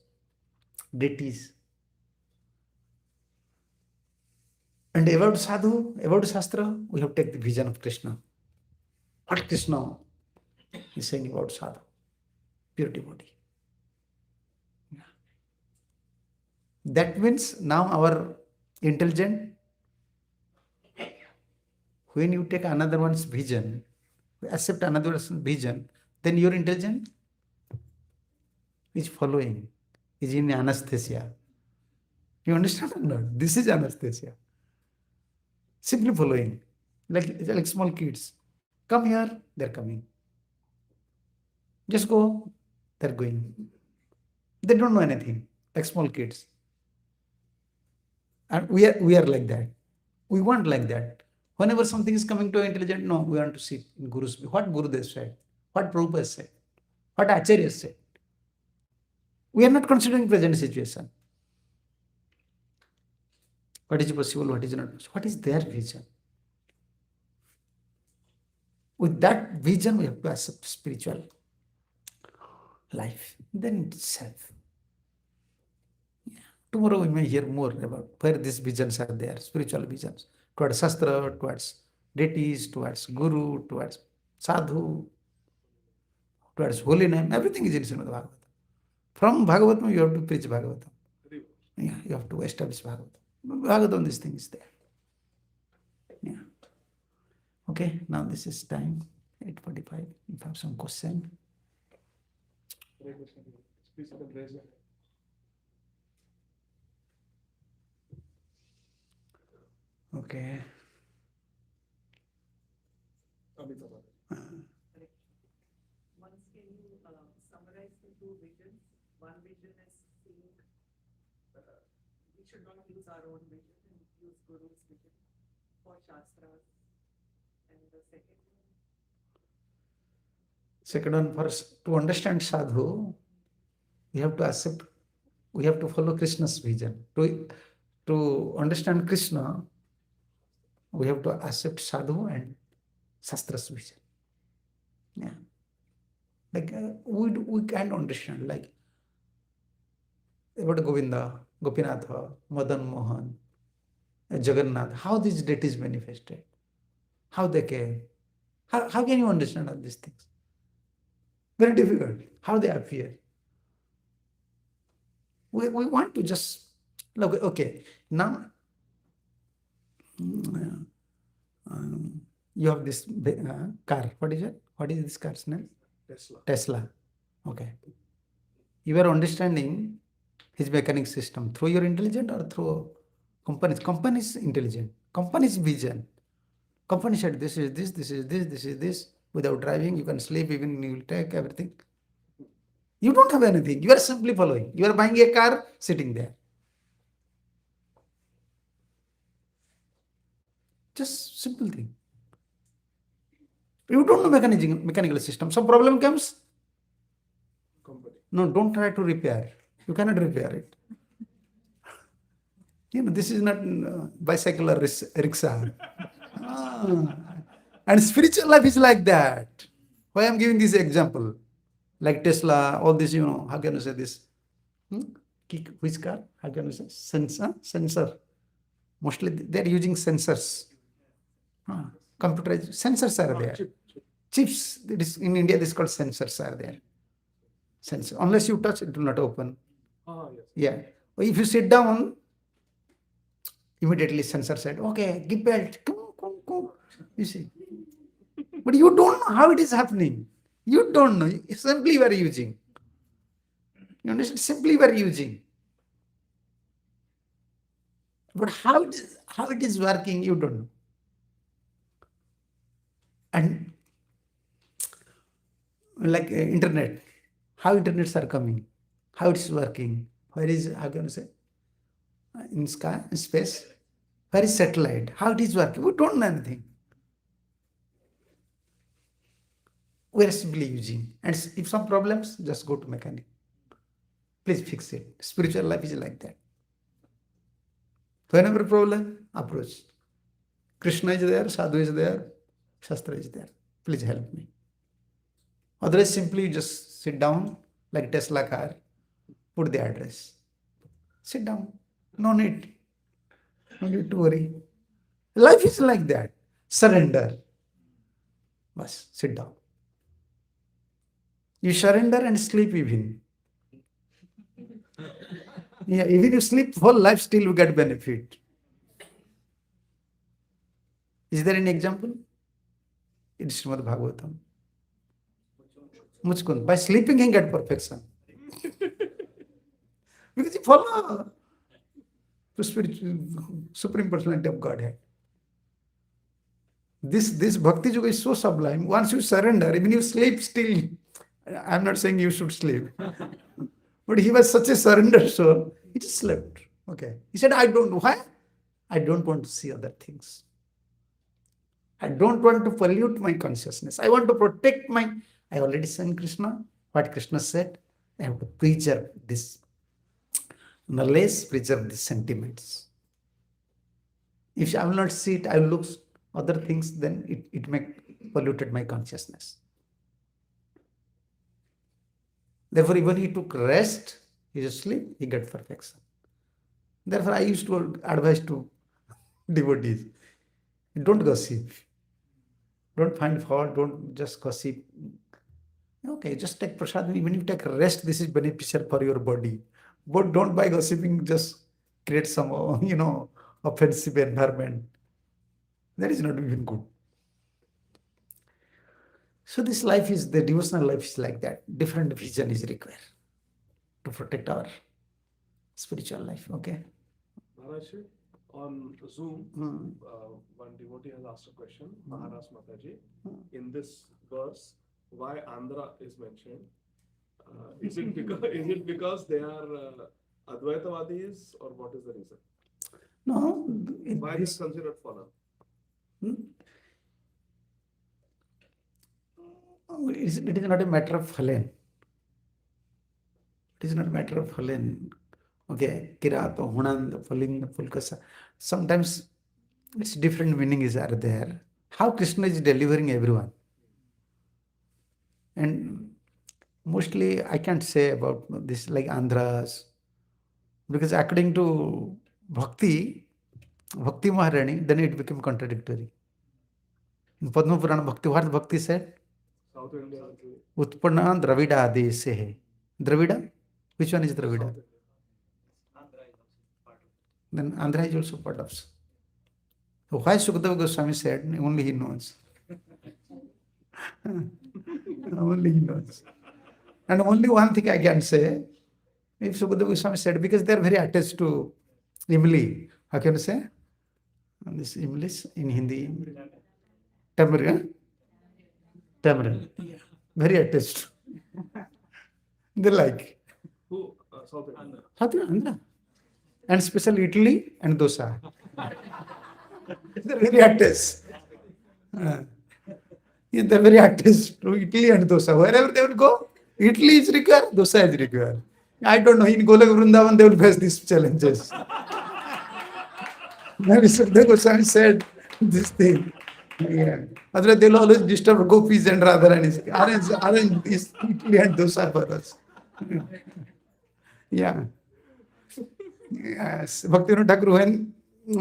deities? And about sadhu, about sastra, we have to take the vision of Krishna. What Krishna is saying about sadhu, pure devotee. That means now our intelligent, when you take another one's vision, accept another one's vision, then your intelligence is following, is in anesthesia. You understand or not? This is anesthesia. Simply following, like small kids. Come here, they're coming. Just go, they're going. They don't know anything, like small kids. And we are like that. We want like that. Whenever something is coming to intelligent, no, we want to sit in Guru's. What Gurudev said, what Prabhupada said, what Acharya said. We are not considering present situation. What is possible, what is not possible? What is their vision? With that vision, we have to accept spiritual life. Then itself. Yeah. Tomorrow we may hear more about where these visions are there, spiritual visions, towards sastra, towards deities, towards guru, towards sadhu, towards holy name. Everything is in Srimad Bhagavatam. From Bhagavatam, you have to preach Bhagavatam. Yeah, you have to establish Bhagavatam. Bhagavatam, this thing is there. Yeah. Okay, now this is time, 8:45. If you have some question. Hare Krishna. Please you can raise your hand. Okay. Amitabh. Once can you summarize the two visions? One vision is seeing we should not use our own vision and use Guru's vision for Shastras. And the second one? Second one, first, to understand sadhu, we have to accept, we have to follow Krishna's vision. To understand Krishna, we have to accept sadhu and shastra's vision. Yeah. Like we can't understand, like about Govinda, Gopinatha, Madan Mohan, Jagannath, how these deities manifested, how they came. How can you understand all these things? Very difficult. How they appear. We want to just look, okay, now you have this car. What is it? What is this car's name? Tesla. Tesla. Okay. You are understanding his mechanic system through your intelligence or through companies. Companies intelligent. Companies vision. Company said this is this, this is this, this is this. Without driving, you can sleep, even you will take everything. You don't have anything. You are simply following. You are buying a car, sitting there. Just simple thing. You don't know mechanical system. Some problem comes. Company. No, don't try to repair. You cannot repair it. This is not bicycle or rickshaw. And spiritual life is like that. Why I am giving this example? Like Tesla, all this, how can you say this? Which car? How can you say? Sensor. Mostly they are using sensors. Computerized sensors are there. Chips. In India, this is called sensors are there. Sensor. Unless you touch, it will not open. Yes. Yeah. If you sit down, immediately sensor said, okay, give belt. Come. You see. But you don't know how it is happening. You don't know. Simply you are using. You understand? Simply you are using. But how it is working, you don't know. And like internet, how internets are coming, how it is working, where is, how can you say, in sky, in space, where is satellite, how it is working, we don't know anything. We are simply using. And if some problems, just go to mechanic. Please fix it. Spiritual life is like that. Whenever problem, approach. Krishna is there, sadhu is there, shastra is there. Please help me. Otherwise, simply just sit down like Tesla car, put the address. Sit down. No need. No need to worry. Life is like that. Surrender. Bas, sit down. You surrender and sleep even. Yeah, even you sleep whole life, still you get benefit. Is there any example? It is Srimad Bhagavatam. Muchkund. By sleeping, he get perfection. Because you follow the spiritual Supreme Personality of Godhead. This Bhakti Yoga is so sublime. Once you surrender, even you sleep still. I am not saying you should sleep. But he was such a surrendered soul, he just slept. Okay. He said, I don't know. Why? I don't want to see other things. I don't want to pollute my consciousness. I want to protect my. I already said Krishna. What Krishna said, I have to preserve this knowledge, preserve these sentiments. If I will not see it, I will look other things, then it may polluted my consciousness. Therefore, even he took rest, he asleep, he got perfection. Therefore, I used to advise to devotees, don't gossip. Don't find fault, don't just gossip. Okay, just take prasad. Even if you take rest, this is beneficial for your body. But don't by gossiping just create some, offensive environment. That is not even good. So this life is, the devotional life is like that. Different vision is required to protect our spiritual life. Okay. Maharaj, on Zoom, one devotee has asked a question, Maharaj Mataji. In this verse, why Andhra is mentioned? Is it because they are Advaitavadis, or what is the reason? No. Why is considered fallen? It is not a matter of Helen. It is not a matter of Helen. Okay, Kirat, Hunand, Pulling, Pulkasa. Sometimes it's different meanings are there. How Krishna is delivering everyone. And mostly I can't say about this like Andhras, because according to Bhakti Maharani, then it became contradictory. In Padma Purana, what Bhakti said? South India. Utpanna Dravida Adese hai. Dravida? Which one is Dravida? Then Andhra is also part of. So why Sukadeva Goswami said, only he knows. Only he knows. And only one thing I can say, if Sukadeva Goswami said, because they are very attached to Imli. How can you say? This English in Hindi. Tamil. Tamil. Very attached. They like. Who? South India. South Andhra. And especially Italy and dosa. They're very attached. They're very attached to Italy and dosa. Wherever they will go, Italy is required, dosa is required. I don't know, in Golak Vrindavan they will face these challenges. Maybe Sukadeva Goswami said this thing. Yeah. Otherwise they will always disturb gopis and Radharani. Arrange this Italy and dosa for us. Yeah. Yes. Bhaktivinoda Thakur,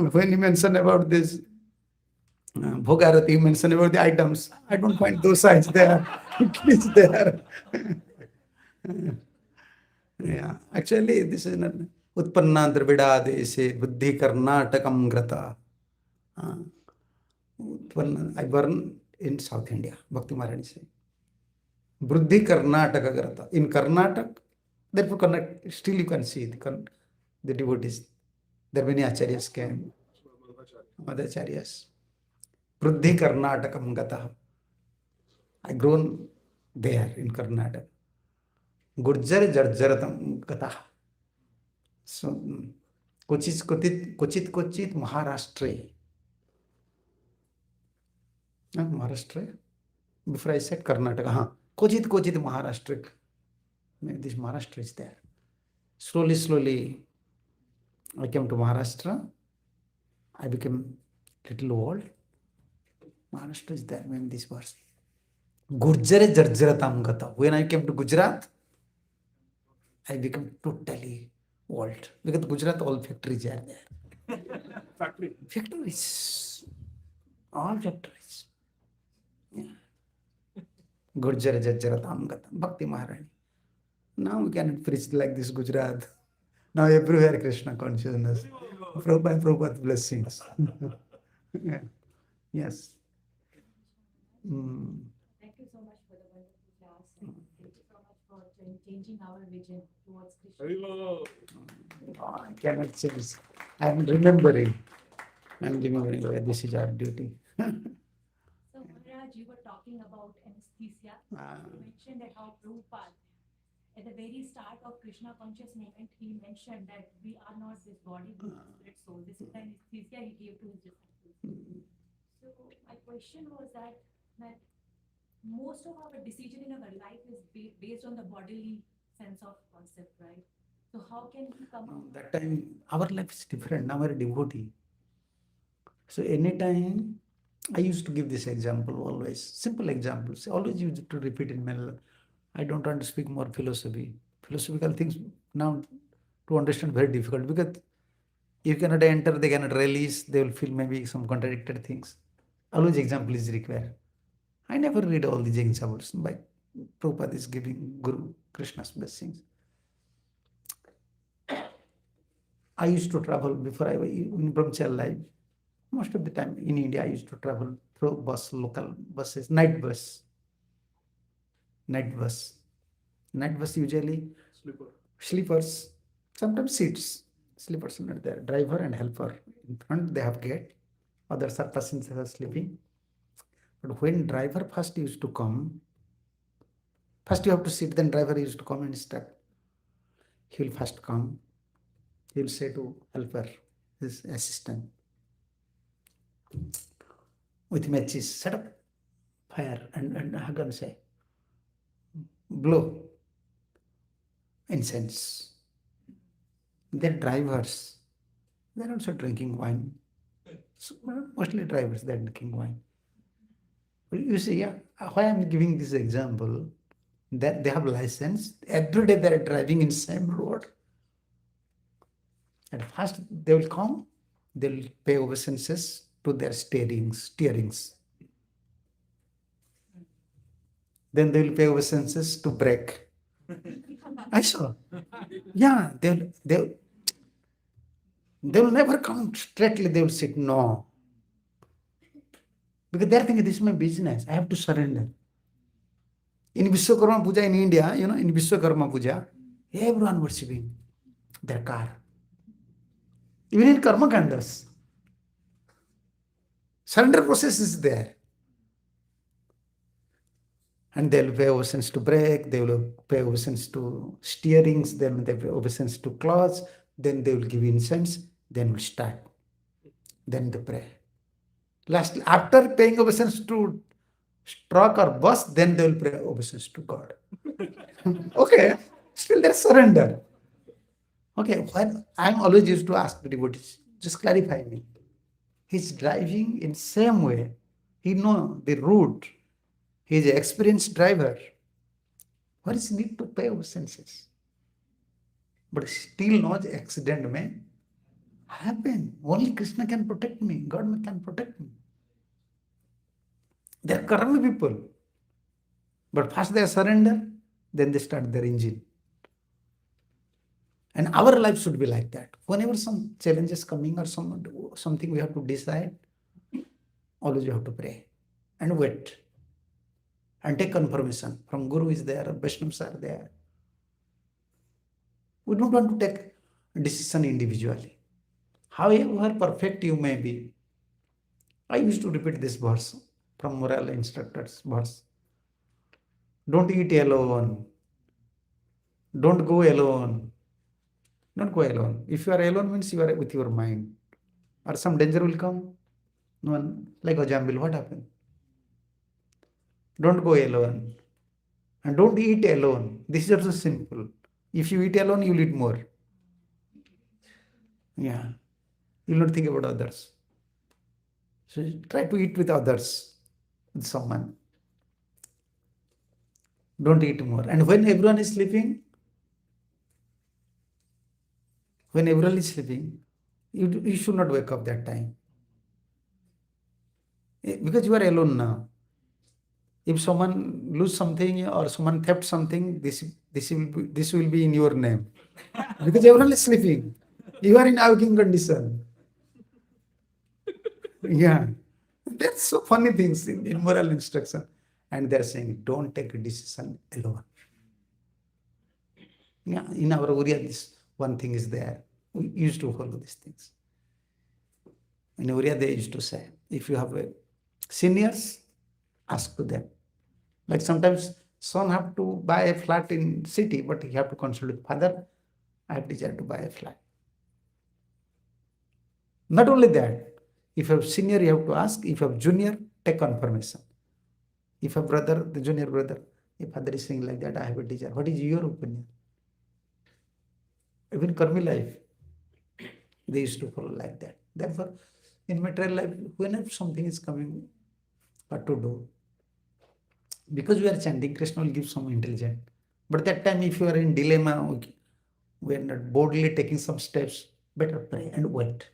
when he mentioned about this Bhogarati, he mentioned about the items. I don't find dosa is there. Italy is there. Yeah. Actually, this is not Utpanna Dravida Dese Buddhi Karnatakam Grata. I born in South India, Bhakti Maharani said. Buddhi Karnataka Grata. In Karnataka, therefore still you can see the devotees. There are many acharyas came, Madhacharyas. Buddhi Karnatakam Gata. I grown there in Karnataka. Gurjar Jarjaratam Gata. So, Kochit Maharashtra. Maharashtra. Before I said Karnataka. Kochit Maharashtra. This Maharashtra is there. Slowly, I came to Maharashtra. I became little old. Maharashtra is there when this verse. Gurjare Jarjaratam Gata. When I came to Gujarat, I became totally old. Because Gujarat, all factories are there. Factories. All factories. Yeah. Gurjare Jarjaratam Gata. Bhakti Maharani. Now we cannot preach like this Gujarat. Now everywhere Krishna consciousness. Prabhupada blessings. Yeah. Yes. Thank you so much for the wonderful class. And thank you so much for changing our vision towards Krishna. Oh, I cannot change. I am remembering where this is our duty. So Maharaj, you were talking about anesthesia. You mentioned that how Prabhupada at the very start of Krishna conscious movement, he mentioned that we are not this body, we are spirit soul. This is the anesthesia he gave to his disciples. So my question was that most of our decision in our life is based on the bodily sense of concept, right? So how can we come out? That time our life is different. Now we're devotee. So anytime I used to give this example always, simple examples. Always used to repeat in my life. I don't want to speak more philosophy. Philosophical things now to understand very difficult because you cannot enter, they cannot release, they will feel maybe some contradicted things. Always example is required. I never read all these examples, but Prabhupada is giving Guru Krishna's blessings. I used to travel before I was in Brahmacharya life. Most of the time in India, I used to travel through local buses, night bus. Night bus. Night bus usually sleepers, sometimes seats. Sleepers are not there. Driver and helper. In front they have gate. Others are passengers are sleeping. But when driver first used to come, first you have to sit, then driver used to come and start. He will first come. He will say to helper, his assistant, with matches, set up fire and how can I say, blow incense. Then drivers, they're also drinking wine. So, mostly drivers, they're drinking wine. You see, yeah, why I'm giving this example, that they have license, every day they're driving in same road. At first they will come, they'll pay obeisances to their steerings. Then they will pay obeisances to brake. I saw. Yeah, they will never come straightly, they will sit, no. Because they're thinking, this is my business, I have to surrender. In Vishwakarma Puja in India, in Vishwakarma Puja, everyone worshipping their car. Even in Karma Kandas, surrender process is there. And they'll pay obeisance to brake, they will pay obeisance to steerings, then they pay obeisance to cloths, then they will give incense, then will start. Then they pray. Lastly, after paying obeisance to truck or bus, then they will pray obeisance to God. Okay, still they surrender. Okay, when I'm always used to ask the devotees, just clarify me. He's driving in same way. He know the route. He is an experienced driver. What is need to pay obeisances? But still knows accident may happen. Only Krishna can protect me. God can protect me. They are karma people. But first they surrender, then they start their engine. And our life should be like that. Whenever some challenges coming or something we have to decide, always you have to pray and wait. And take confirmation from Guru is there, Vaishnavas are there. We don't want to take a decision individually. However perfect you may be, I used to repeat this verse from moral instructors verse. Don't eat alone. Don't go alone. Don't go alone. If you are alone means you are with your mind. Or some danger will come. One, like a jambil, what happened? Don't go alone. And don't eat alone. This is also simple. If you eat alone, you will eat more. Yeah. You will not think about others. So try to eat with others, with someone. Don't eat more. And when everyone is sleeping, you should not wake up that time. Because you are alone now. If someone lose something or someone theft something, this will be in your name. Because everyone is sleeping. You are in awaking condition. Yeah. That's so funny things in moral instruction. And they're saying, don't take a decision alone. Yeah, in our Oriya, this one thing is there. We used to follow these things. In Oriya, they used to say, if you have seniors, ask to them. Like sometimes Son have to buy a flat in city, but he have to consult with father. I have desire to buy a flat. Not only that, if you have senior, you have to ask. If you have junior, take confirmation. If a brother, the junior brother, if father is saying like that, I have a desire. What is your opinion? Even Karmi life, they used to follow like that. Therefore, in material life, whenever something is coming, what to do? Because we are chanting, Krishna will give some intelligence. But that time, if you are in dilemma, okay, we are not boldly taking some steps, better pray and wait.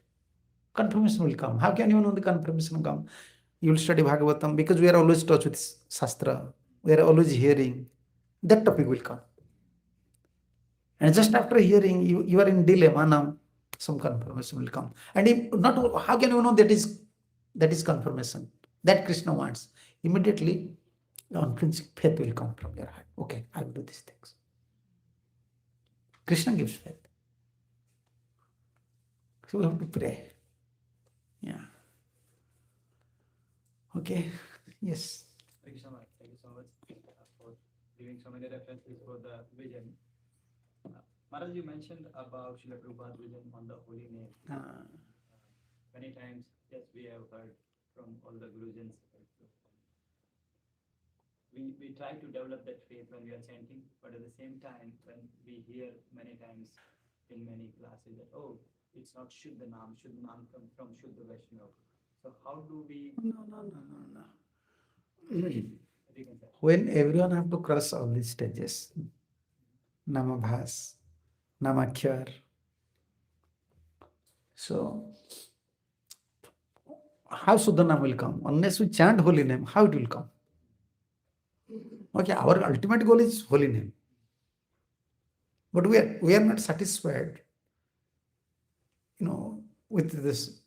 Confirmation will come. How can you know the confirmation will come? You will study Bhagavatam because we are always touch with sastra. We are always hearing. That topic will come. And just after hearing, you are in dilemma now, some confirmation will come. And if not, how can you know that is confirmation? That Krishna wants. Immediately, intrinsic faith will come from your heart. Okay, I will do these things. Krishna gives faith. So we have to pray. Yeah. Okay. Yes. Thank you so much. Thank you so much for giving so many references for the vision. Maharaj, you mentioned about Srila Prabhupada's vision on the holy name. Many times, yes, we have heard from all the Gurujans. We try to develop that faith when we are chanting, but at the same time, when we hear many times in many classes that, oh, it's not Shuddha Nam comes from Shuddha Vaishnava. So how do we... No. When everyone have to cross all these stages, Namabhas, Namakhyar. So, how Sudhanam will come? Unless we chant holy name, how it will come? Okay, our ultimate goal is holy name. But we are not satisfied, with this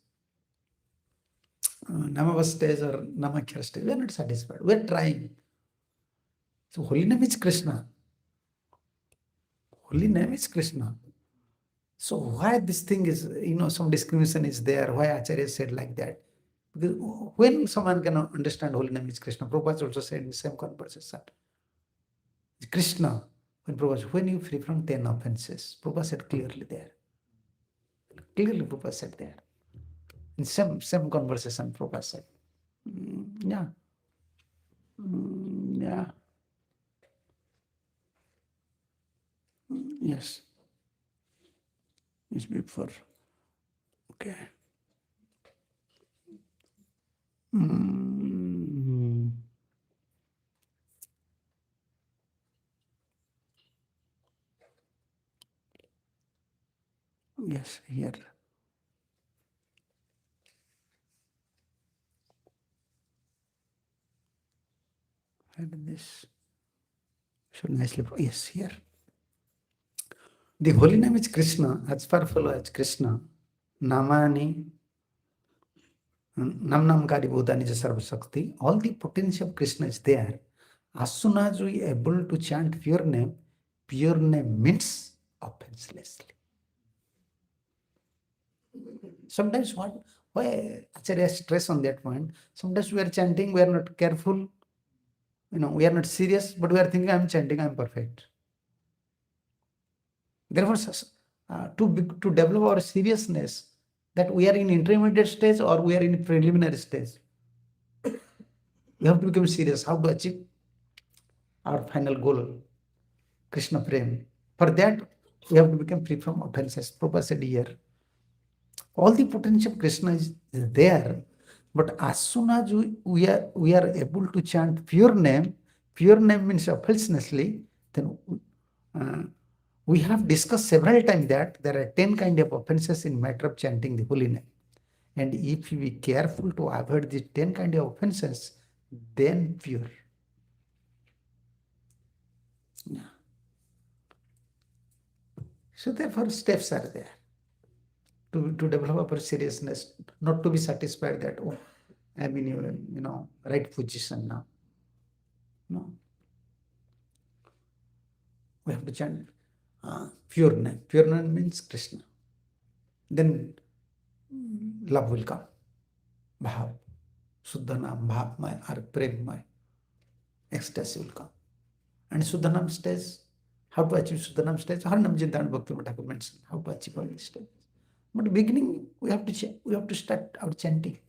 Namava stage or Namakhyar stage. We are not satisfied. We are trying. So holy name is Krishna. Holy name is Krishna. So why this thing is, some discrimination is there, why Acharya said like that? Because when someone can understand holy name is Krishna, Prabhupada also said in the same conversation, Krishna, when you free from 10 offenses, Prabhupada said clearly there. Clearly Prabhupada said there. In same conversation, Prabhupada said. Yeah. Yeah. Yes. It's before. Okay. Yes, here. And this should nicely. Yes, here. The holy name is Krishna, as powerful as Krishna. Namani, Namnamkari Bhutani Sarva Shakti. All the potential of Krishna is there. As soon as we are able to chant pure name means offenselessly. Sometimes why Acharya stress on that point? Sometimes we are chanting, we are not careful, we are not serious, but we are thinking, I am chanting, I am perfect. Therefore, to develop our seriousness, that we are in intermediate stage or we are in preliminary stage, we have to become serious. How to achieve our final goal, Krishna Prem. For that, we have to become free from offenses. Prabhupada said here, all the potential of Krishna is there, but as soon as we are able to chant pure name means offenselessly, then we have discussed several times that there are 10 kind of offenses in matter of chanting the holy name. And if we be careful to avoid these 10 kind of offenses, then pure. Yeah. So therefore steps are there to develop our seriousness, not to be satisfied that, oh, I'm in right position now. No. We have to chant pure name. Pure name means Krishna. Then love will come. Bhav. Suddha Nam, Bhavmay or Premmay. Ecstasy will come. And Sudhanam stage, how to achieve Sudhanam stage? Haranam Jindan Bhakti Thakur mentioned how to achieve all these stages. But beginning, we have to start our chanting.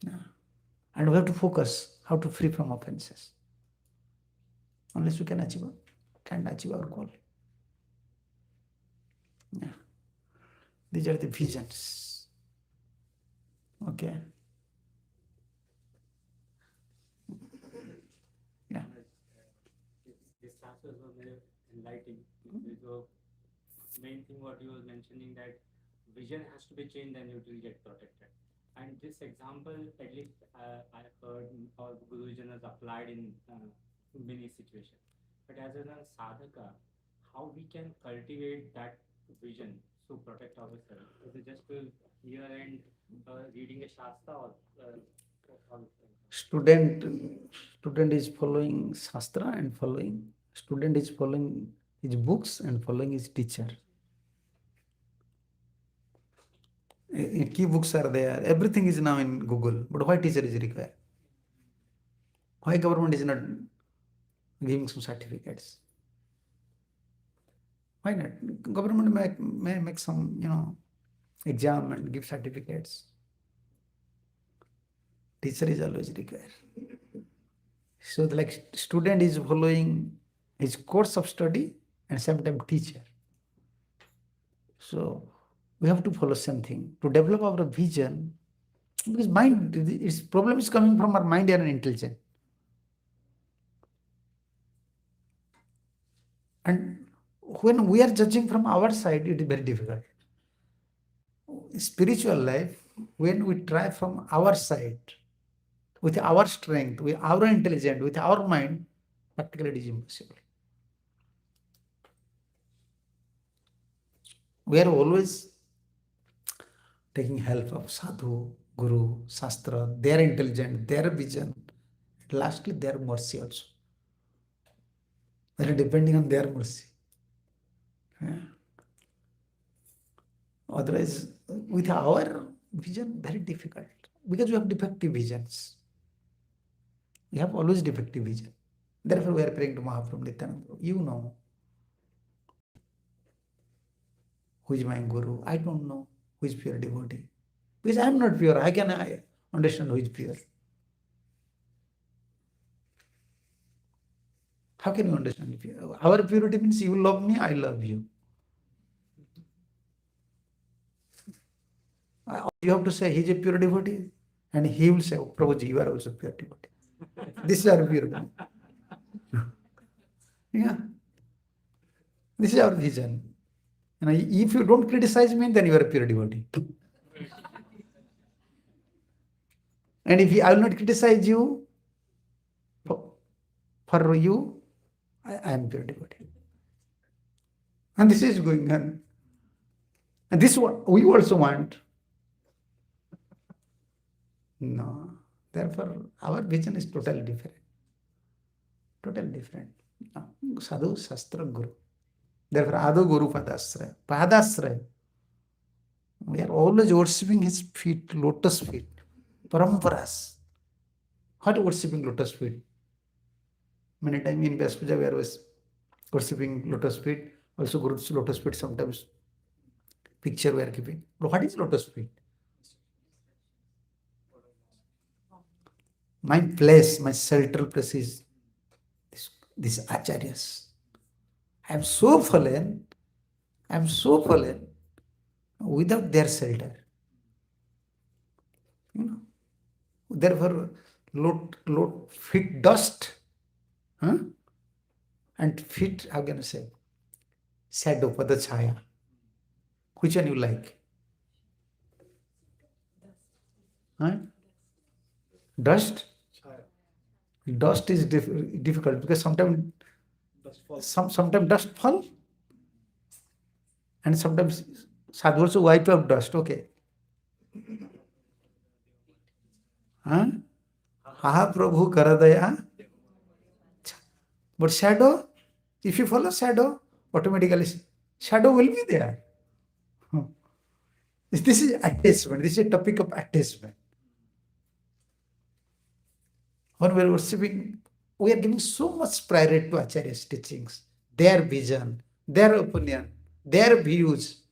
Yeah. And we have to focus how to free from offenses. Unless we can achieve our goal. Yeah. These are the visions. Okay. Yeah. This classes were very enlightening. So main thing what you were mentioning, that vision has to be changed and it will get protected. And this example, at least I heard or Gurujan has applied in many situations. But as a sadhaka, how we can cultivate that vision to protect ourselves? Is it just to hear and reading a shastra, or Student is following sastra and student is following his books and following his teacher. Key books are there. Everything is now in Google. But why teacher is required? Why government is not giving some certificates? Why not? Government may make some, exam and give certificates. Teacher is always required. So like student is following his course of study and sometimes teacher. So we have to follow something to develop our vision, because its problem is coming from our mind and intelligence. And when we are judging from our side, it is very difficult. In spiritual life, when we try from our side, with our strength, with our intelligence, with our mind, practically it is impossible. We are always taking help of sadhu, guru, sastra, their intelligence, their vision, and lastly their mercy also. We are depending on their mercy. Yeah. Otherwise, with our vision, very difficult, because we have defective visions. We have always defective vision. Therefore, we are praying to Mahaprabhu Nityananda. You know who is my guru. I don't know who is pure devotee. Because I am not pure. How can I understand who is pure? How can you understand pure? Our purity means you love me, I love you. You have to say he is a pure devotee, and he will say, oh, Prabhuji, you are also pure devotee. This is our purity. Yeah. This is our vision. If you don't criticize me, then you are a pure devotee. And if I will not criticize you, for you, I am pure devotee. And this is going on. And this one we also want. No. Therefore, our vision is totally different. Totally different. Sadhu, Shastra, Guru. Therefore, Adu Guru Padasraya. Padasraya. We are always worshipping his feet, lotus feet. Paramparas. What worshipping lotus feet? Many times in Vyas Puja we are always worshipping lotus feet. Also Guru's lotus feet, sometimes picture we are keeping. But what is lotus feet? My place, my shelter place is this acharyas. I am so fallen without their shelter. Therefore, lot feet dust, and feet, how can I say, shadow, padachaya. Which one you like? Dust? Dust is difficult, because sometimes dust fall, and sometimes sadhu also wipe out dust. Okay. Aha Prabhu Karadaya. But shadow, if you follow shadow, automatically shadow will be there. This is attachment. This is a topic of attachment. When we are worshipping we are giving so much priority to Acharya's teachings, their vision, their opinion, their views.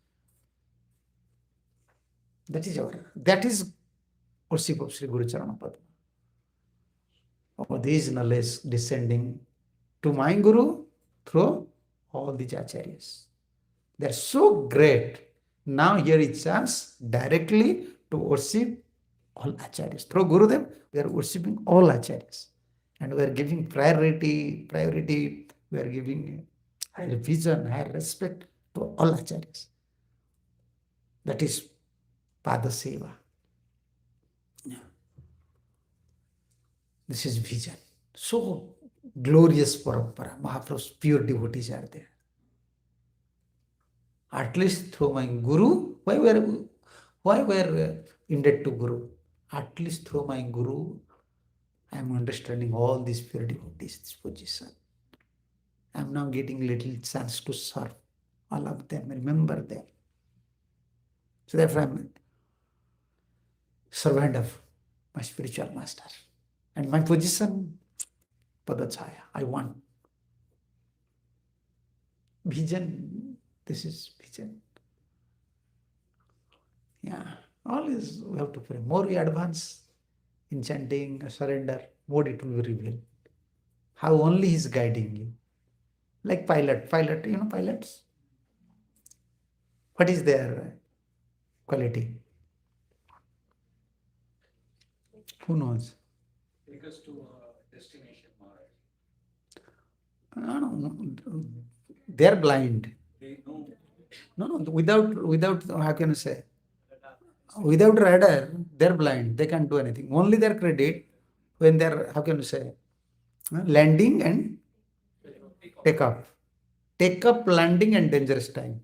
That is worship of Sri Guru Charana Padma. All these knowledge descending to my Guru through all these Acharyas. They are so great. Now here is chance directly to worship all Acharyas. Through Gurudev, we are worshipping all Acharyas. And we are giving priority, we are giving higher vision, higher respect to all Acharyas. That is Pada Seva. This is vision. So glorious parampara. Mahaprabhu's pure devotees are there. At least through my Guru, why we are indebted to Guru? At least through my Guru, I am understanding all these pure devotees, this position. I am now getting little chance to serve all of them, remember them. So therefore I am servant of my spiritual master. And my position, Padachaya, I want. Vision, this is vision. Yeah, always we have to pray. More we advance in chanting, surrender, more it will be revealed. How only he is guiding you. Like pilot, you know pilots? What is their quality? Who knows? Take us to a destination, Maharaj. No, they are blind. They know. No, without, how can I say? Without radar, they're blind. They can't do anything. Only their credit when they're, how can you say, landing and take up. Take up, landing and dangerous time.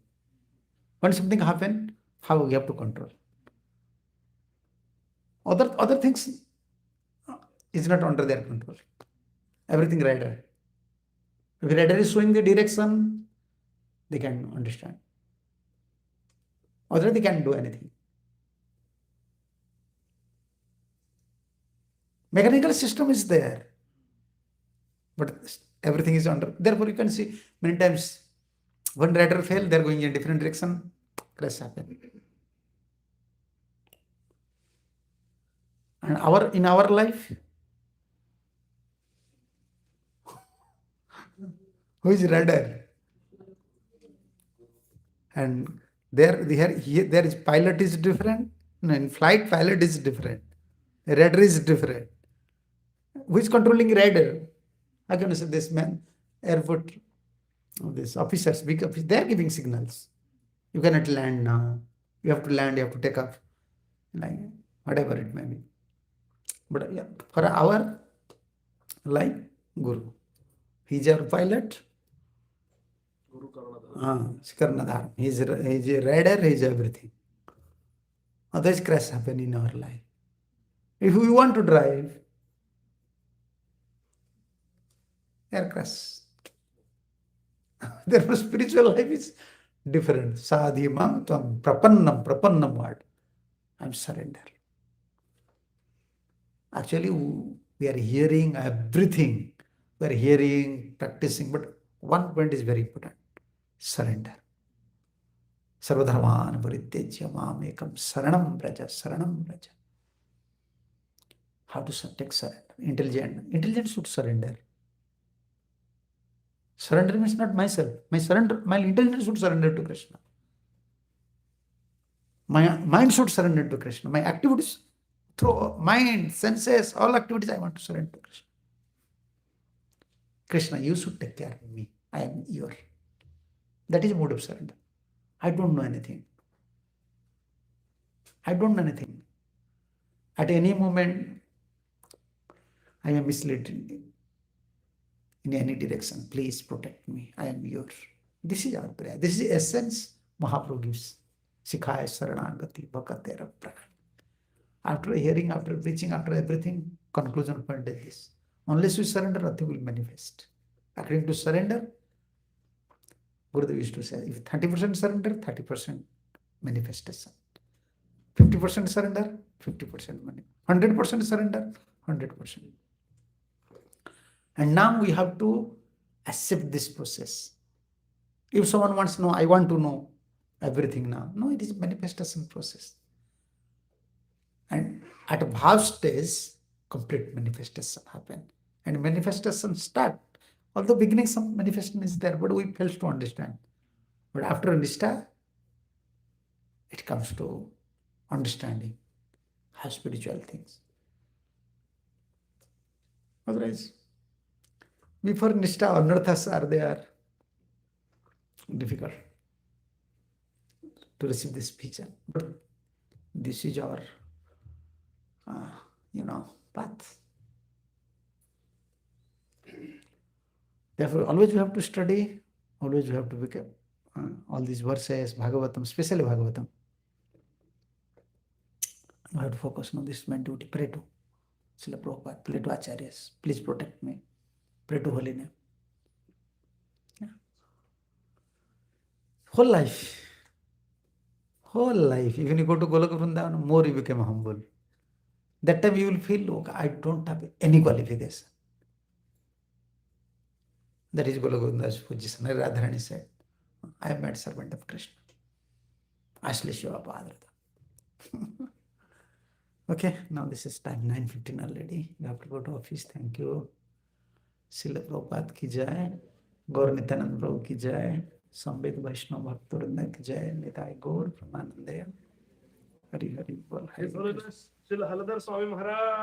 When something happens, how we have to control. Other things is not under their control. Everything radar. If radar is showing the direction, they can understand. Otherwise, they can't do anything. Mechanical system is there, but everything is under. Therefore, you can see many times when radar fail, they are going in a different direction, crash happen. And in our life, who is radar? And there is pilot is different. No, in flight, pilot is different. Radar is different. Who is controlling radar? How can I say this man? Airport, these officers, big officers, they are giving signals. You cannot land now. You have to land, you have to take off. Like whatever it may be. But yeah, for our life, Guru. He is our pilot. Guru Karnadhar. Karnadhar. He is a radar, he is everything. Otherwise, crash happen in our life. If we want to drive, air crash. Therefore, spiritual life is different. Sadhimam tvam prapannam word. I'm surrender. Actually, we are hearing everything. We are hearing, practicing, but one point is very important. Surrender. Sarvadharman paritejya mamekam saranam braja. How to take surrender? Intelligent should surrender. Surrender means not myself. My intelligence should surrender to Krishna. My mind should surrender to Krishna. My activities, through mind, senses, all activities, I want to surrender to Krishna. Krishna, you should take care of me. I am your. That is a mode of surrender. I don't know anything. At any moment, I am misled in any direction. Please protect me. I am yours. This is our prayer. This is the essence Mahaprabhu gives. Sikhaya Saranagati Bhakatera Pran. After hearing, after preaching, after everything, conclusion point is this. Unless we surrender, nothing will manifest. According to surrender, Gurudev used to say, if 30% surrender, 30% manifestation. 50% surrender, 50% money. 100% surrender, 100%. And now we have to accept this process. If someone wants to know, I want to know everything now. No, it is manifestation process. And at a bhav stage, complete manifestation happen. And manifestation start. Although beginning some manifestation is there, but we fail to understand. But after Nishtha, it comes to understanding how spiritual things. Otherwise, before Nishtha, anarthas are there. Difficult to receive this vision. But this is our, path. Therefore, always we have to study, always we have to become all these verses, Bhagavatam, especially Bhagavatam. We have to focus on this main duty. Pray to Srila Prabhupada, pray to Acharyas. Please protect me. Pray to Holy Name. Yeah. Whole life, even you go to Goloka Vrindavan, more you become humble. That time you will feel, okay, I don't have any qualification. That is Goloka Vrindavan's position. Radharani said, I am made servant of Krishna. Asli Shiva Padrata. Okay, now this is time 9:15 already. You have to go to office. Thank you. Srila Prabhupada ki jai. Gaur Nityananda Prabhu ki jai. Sambit Vaishnava Bhaktivinoda ki jai. Nitai Gaur Pramanande. Hari Hari Bol. Hari His Holiness Srila Haladhar Swami Maharaj.